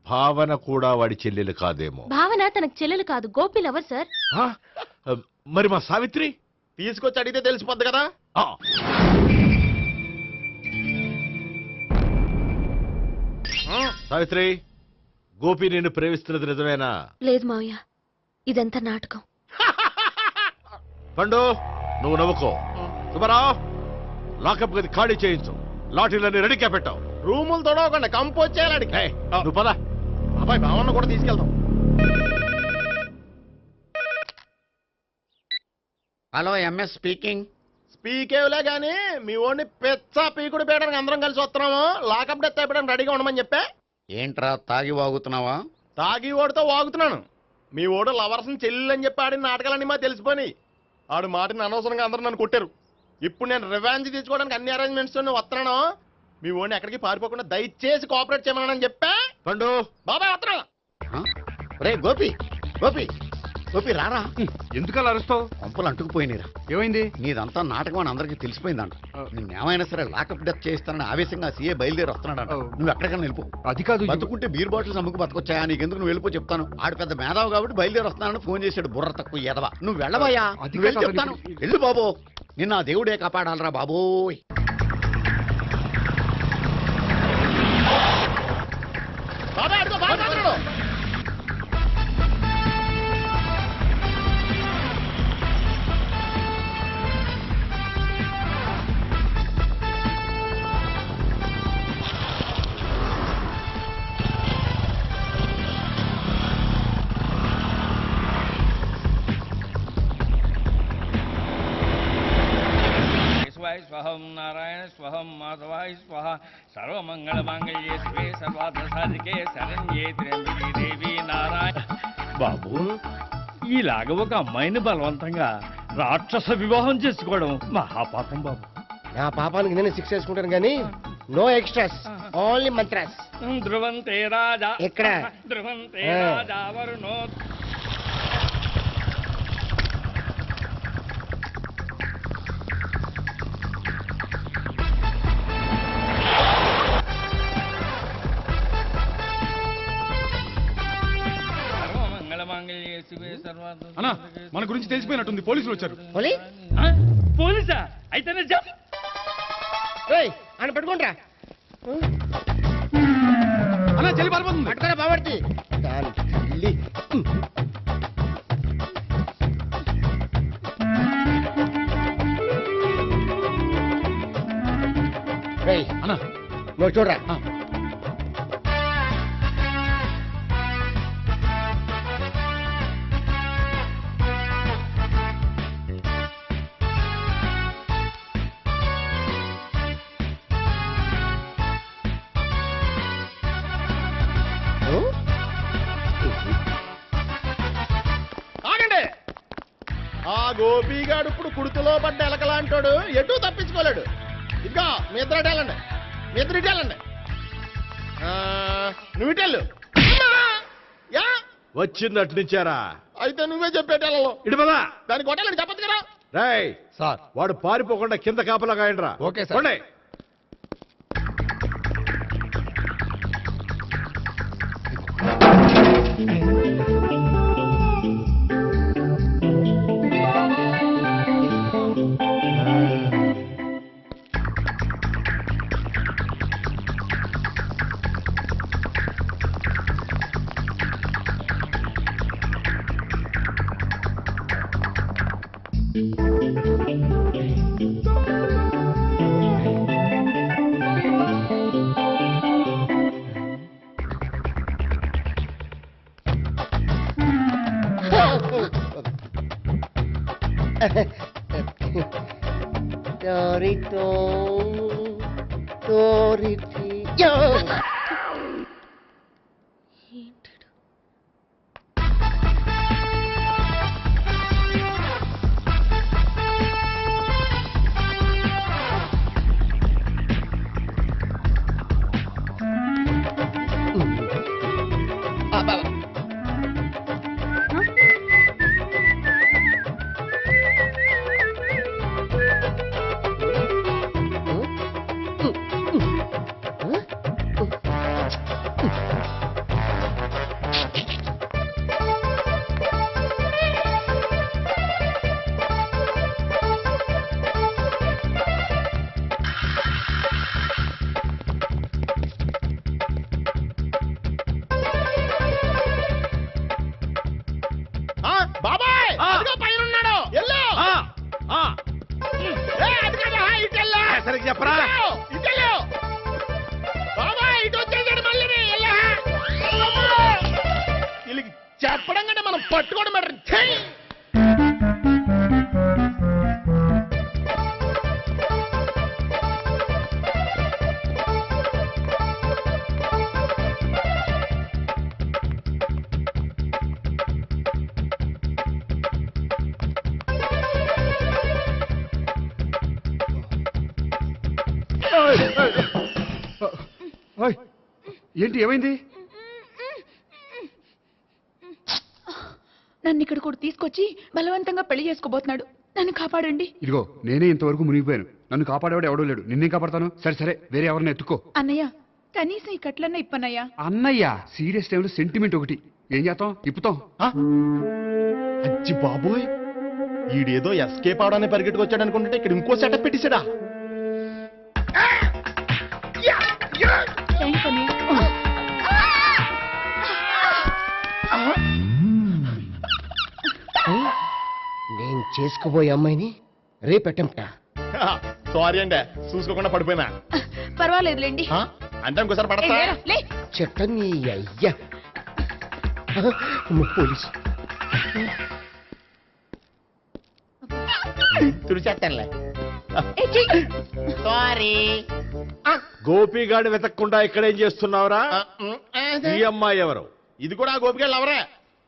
భావన కూడా వాడి చెల్లెలు కాదేమో. భావన తనకు చెల్లెలు కాదు, గోపి లవర్ సార్. ఆ? మరి మా సావిత్రి తీసుకొచ్చి అడిగితే తెలిసిపోద్ది కదా. ఆ. సావిత్రి, గోపి నేను ప్రేమిస్తున్నది నిజమేనా? లేదు మావయ్య, ఇదంతా నాటకం. పండు నువ్వు నవ్వుకో. సుబ్బారావు, లాకప్ గది ఖాళీ చేయించు. లాఠీలన్నీ రెడీగా పెట్టావు. రూములు తొడవకుండా కంపోజ్ చేయాలి. నువ్వు పద. అబ్బాయి భావన కూడా తీసుకెళ్తాం. Hello, MS speaking. స్పీకేవ్లే గానీ మీ ఓడిని పెచ్చ పీకుడు పేయడానికి అందరం కలిసి వస్తున్నాము. లాకప్ డెత్ అయిపోయడానికి రెడీగా ఉండమని చెప్పే. ఏంట్రా తాగి వాగుతున్నావా? తాగి ఓడితో వాగుతున్నాను. మీ ఓడు లవర్స్ని చెల్లెని చెప్పి ఆడిన నాటకాలన్నీ మా తెలిసిపోయి ఆడు మాటని అనవసరంగా అందరూ నన్ను కొట్టారు. ఇప్పుడు నేను రివెంజ్ తీసుకోవడానికి అన్ని అరేంజ్మెంట్స్ వస్తున్నాను. మీ ఓడిని ఎక్కడికి పారిపోకుండా దయచేసి కోఆపరేట్ చేయమని చెప్పా. పండు బాబాయ్ వస్తున్నా. రే గోపి, గోపి, గోపి రారా. ఎందుకలా అరుస్తావు? పంపులు అంటుకుపోయినరా. ఏమైంది? నీదంతా నాటకం అని అందరికీ తెలిసిపోయిందంట. నిన్నేమైనా సరే లాకప్ డెత్ చేస్తానని ఆవేశంగా సీఏ బయలుదేరి వస్తున్నాడంట. నువ్వు ఎక్కడికైనా వెళ్ళిపో. అది కాదు. బతుకుంటే బీర్ బాటిల్స్ అమ్ముకు బతకొచ్చాయా? నీకెందుకు నువ్వు వెళ్ళిపో చెప్తాను. ఆడు పెద్ద మేధావు కాబట్టి బయలుదేరి వస్తానని ఫోన్ చేశాడు. బుర్ర తక్కువ ఎదవా. నువ్వు వెళ్ళవయ్యా. నువ్వు వెళ్ళి చెప్తాను. వెళ్ళు బాబో. నిన్న ఆ దేవుడే కాపాడాలరా బాబోయ్. బాబాయ్ అడుగు, బాబాయ్ మాట్లాడు. స్వహం నారాయణ స్వహం మాధవాయ స్వహ సర్వమంగళ మాంగళ్యే శివే సర్వార్థ సాధికే శరణ్యే త్ర్యంబకే దేవి నారాయణ. బాబు, ఇలాగ ఒక అమ్మాయిని బలవంతంగా రాక్షస వివాహం చేసుకోవడం మహాపాపం బాబు. నా పాపానికి నేను శిక్ష వేసుకుంటాను కానీ నో ఎక్స్ట్రాస్, ఓన్లీ మంత్రాస్. ధ్రువంతే రాజా ఎక్కడ? ధ్రువంతే రాజా వరుణో. అన్నా, మన గురించి తెలిసిపోయినట్టుంది. పోలీసులు వచ్చారు. పోలీసా? అయితేనే ఆయన పట్టుకుంటా అన్నా, చెల్లి పారిపోతుంది. పట్టుకురా బాబర్తి. దాని తల్లి. అన్నా నువ్వు చూడరా. ఆగండి. ఆ గోపిగాడు ఇప్పుడు కుడుతులో పడ్డ ఎలకలాంటాడు. ఎటు తప్పించుకోలేడు. ఇదిగా మీ ఇద్దరు ఇటేళ్ళండి. మీ ఇద్దరు ఇటేళ్ళండి. నువ్వు ఇటెళ్ళు. యా వచ్చింది అటు నుంచారా? అయితే నువ్వే చెప్పేటెళ్ళలో ఇటు పదా. దానికి కొట్టాలని చెప్పచ్చు కదా. రేయ్ సార్, వాడు పారిపోకుండా కింద కాపలా కాయండిరా. Okay sir. Torito, Toriti. సరిగ్గా చెప్పరా వీళ్ళకి చెప్పడం కంటే మనం పట్టుకోవడం బెటర్. ఛీ! ఓయ్, ఏంటి ఏమైంది? నన్ను ఇక్కడ కూడా తీసుకొచ్చి బలవంతంగా పెళ్లి చేసుకోబోతున్నాడు. నన్ను కాపాడండి. ఇదిగో నేనే ఇంతవరకు మునిగిపోయాను. నన్ను కాపాడేవాడు ఎవడో లేడు. నిన్నేం కాపాడతాను? సరే సరే, వేరే ఎవరిని ఎత్తుకో. అన్నయ్య కనీసం ఈ కట్లన్నా ఇప్పన్నయ్యా. అన్నయ్య సీరియస్ టైంలో సెంటిమెంట్ ఒకటి. ఏం చేస్తాం? ఇప్పుతాం. అచ్చి బాబోయ్, ఈడేదో ఎస్కేప్ అవడానికి పరిగెట్టుకొచ్చాడు అనుకుంటే ఇక్కడ ఇంకో సెటప్ పెట్టేశాడా? థ్యాంక్స్ అన్నయ్య. నేను చేసుకుపోయే అమ్మాయిని రేపెట్టంటా. సారీ అండి, చూసుకోకుండా పడిపోయినా. పర్వాలేదులేండి. అంటే ఇంకోసారి పడతా. లే. చెట్ట నీ అయ్యా పోలీసు తుడిచేస్తానులే. సారీ. గోపిగాడి వెతక్కుండా ఇక్కడేం చేస్తున్నావురా? ఈ అమ్మాయి ఎవరు? ఇది కూడా గోపిగాళ్ళు ఎవరే?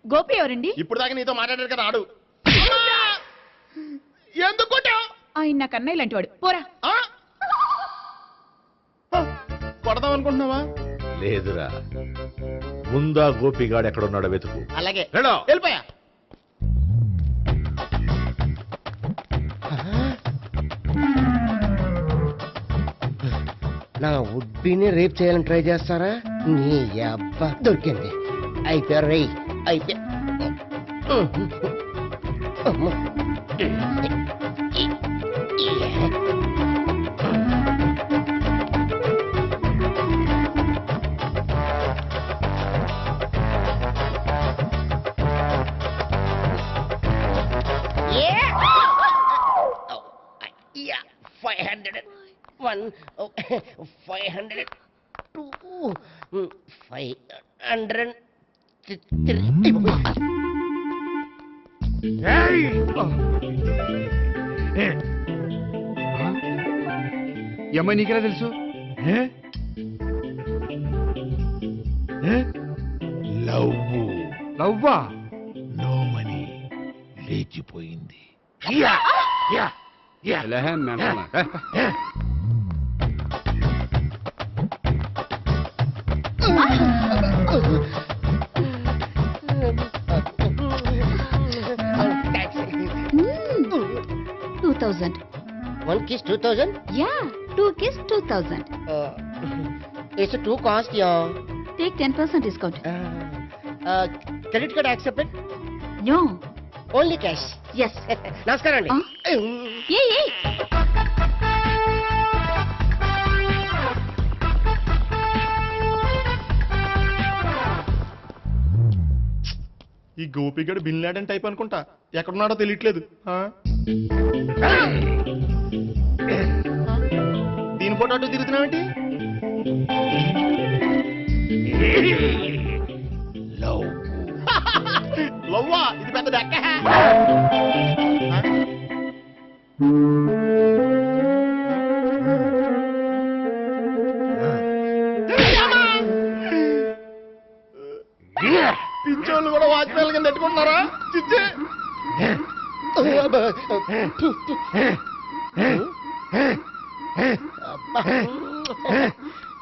గోపి ఎవరండి? ఇప్పుడు దాకా నీతో మాట్లాడారు కదా ఆడు. ఎందుకు కొట్టావు? ఆయన నాకు అన్నయ్య లాంటి వాడు. పోరా. కొడదాం అనుకుంటున్నావా? లేదురా, ముందా గోపిగాడు ఎక్కడున్నాడో వెతుకు. అలాగే వెళ్ళు. వెళ్ళిపోయా. నా ఉడ్బీని రేప్ చేయాలని ట్రై చేస్తారా? నీ అబ్బా దొరికింది. అయిపోయా రై అయిపోయా. అమ్మ. Yeah, 501, 502, 503. ఈ అమ్మాయి నీకెలా తెలుసు? లవ్వా? నో మనీ లేచిపోయింది. One kiss 2000? Yeah, 2 kiss 2000. It's a too cost, yeah. Take 10% discount. Credit card accepted? No. Only cash. Yes. నమస్కారం అండి. ఏ ఈ గోపిగడు బిన్ లాడెన్ టైప్ అనుకుంటా. ఎక్కడున్నాడో తెలియట్లేదు. దీని ఫోటో అటు తిరుగుతున్నావేంటి? లవ్వా? ఇది పెద్ద డెక్క. పిచ్చోళ్ళు కూడా వాచ్మెన్ కింద పెట్టుకుంటున్నారా? చిచ్చే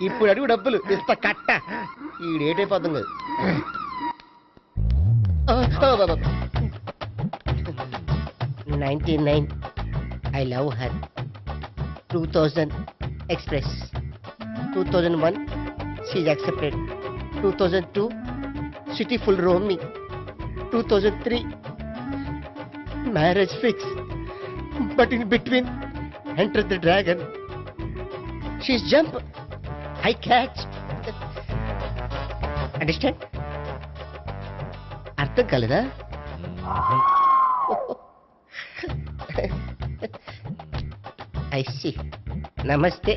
ఇప్పుడు అడుగు డబ్బులు ఇస్తా కట్ట. ఈ డేట్ అయిపోతుంది. 99. I love her. 2000 express. 2001 she's accepted. 2002 city full roaming. 2003 marriage fix. But in between entered the dragon. She's jump. I catch. Understand? అర్థం కాలేదా? I see. నమస్తే.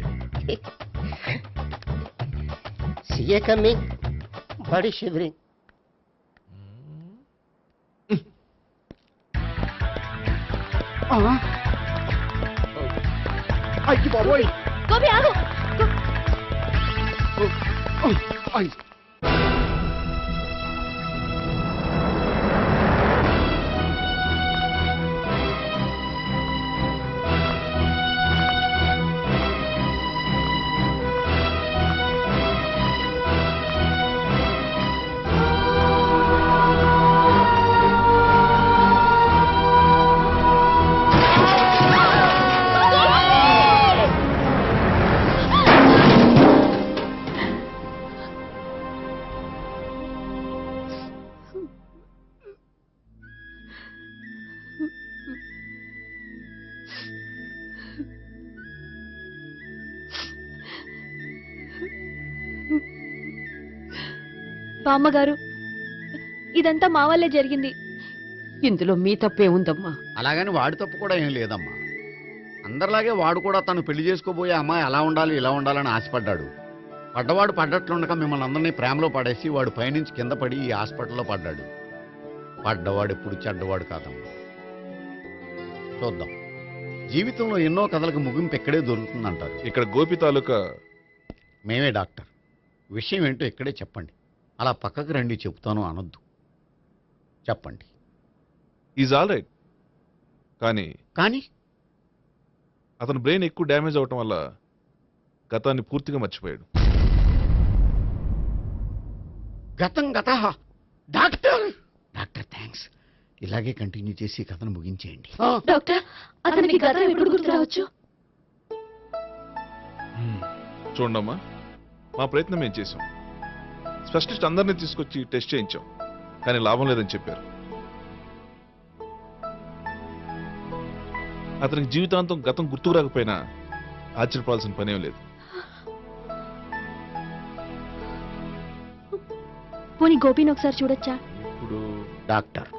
CA coming. Body shivering. అయ్యి బాబోయ్. గోపి ఆగు. బామ్మగారు, ఇదంతా మా వల్లే జరిగింది. ఇందులో మీ తప్పే ఉందమ్మా. అలాగని వాడి తప్పు కూడా ఏం లేదమ్మా. అందరిలాగే వాడు కూడా తను పెళ్లి చేసుకోబోయే అమ్మాయి అలా ఉండాలి ఇలా ఉండాలని ఆశపడ్డాడు. పడ్డవాడు పడ్డట్లుండగా మిమ్మల్ని అందరినీ ప్రేమలో పడేసి వాడు పైనుంచి కింద పడి ఈ హాస్పిటల్లో పడ్డాడు. పడ్డవాడు ఎప్పుడు చెడ్డవాడు కాదమ్మా. చూద్దాం, జీవితంలో ఎన్నో కథలకు ముగింపు ఎక్కడే దొరుకుతుందంటారు. ఇక్కడ గోపి తాలూకా మేమే డాక్టర్. విషయం ఏంటో ఇక్కడే చెప్పండి. అలా పక్కకు రండి చెప్తాను అనొద్దు. చెప్పండి. Is all right. కానీ అతని బ్రెయిన్ ఎక్కువ డ్యామేజ్ అవటం వల్ల గతాన్ని పూర్తిగా మర్చిపోయాడు. గతం గత. Doctor doctor thanks. ఇలాగే కంటిన్యూ చేసి కథను ముగించేయండి. డాక్టర్, అతనికి గతం ఎప్పుడు గుర్తు రావచ్చు? చూడమ్మా, మా ప్రయత్నం మేము చేసాం. స్పెషలిస్ట్ అందరినీ తీసుకొచ్చి టెస్ట్ చేయించాం, కానీ లాభం లేదని చెప్పారు. అతనికి జీవితాంతం గతం గుర్తుకు రాకపోయినా ఆశ్చర్యపడాల్సిన పనేం లేదు. పోనీ గోపిని ఒకసారి చూడొచ్చా? ఇప్పుడు డాక్టర్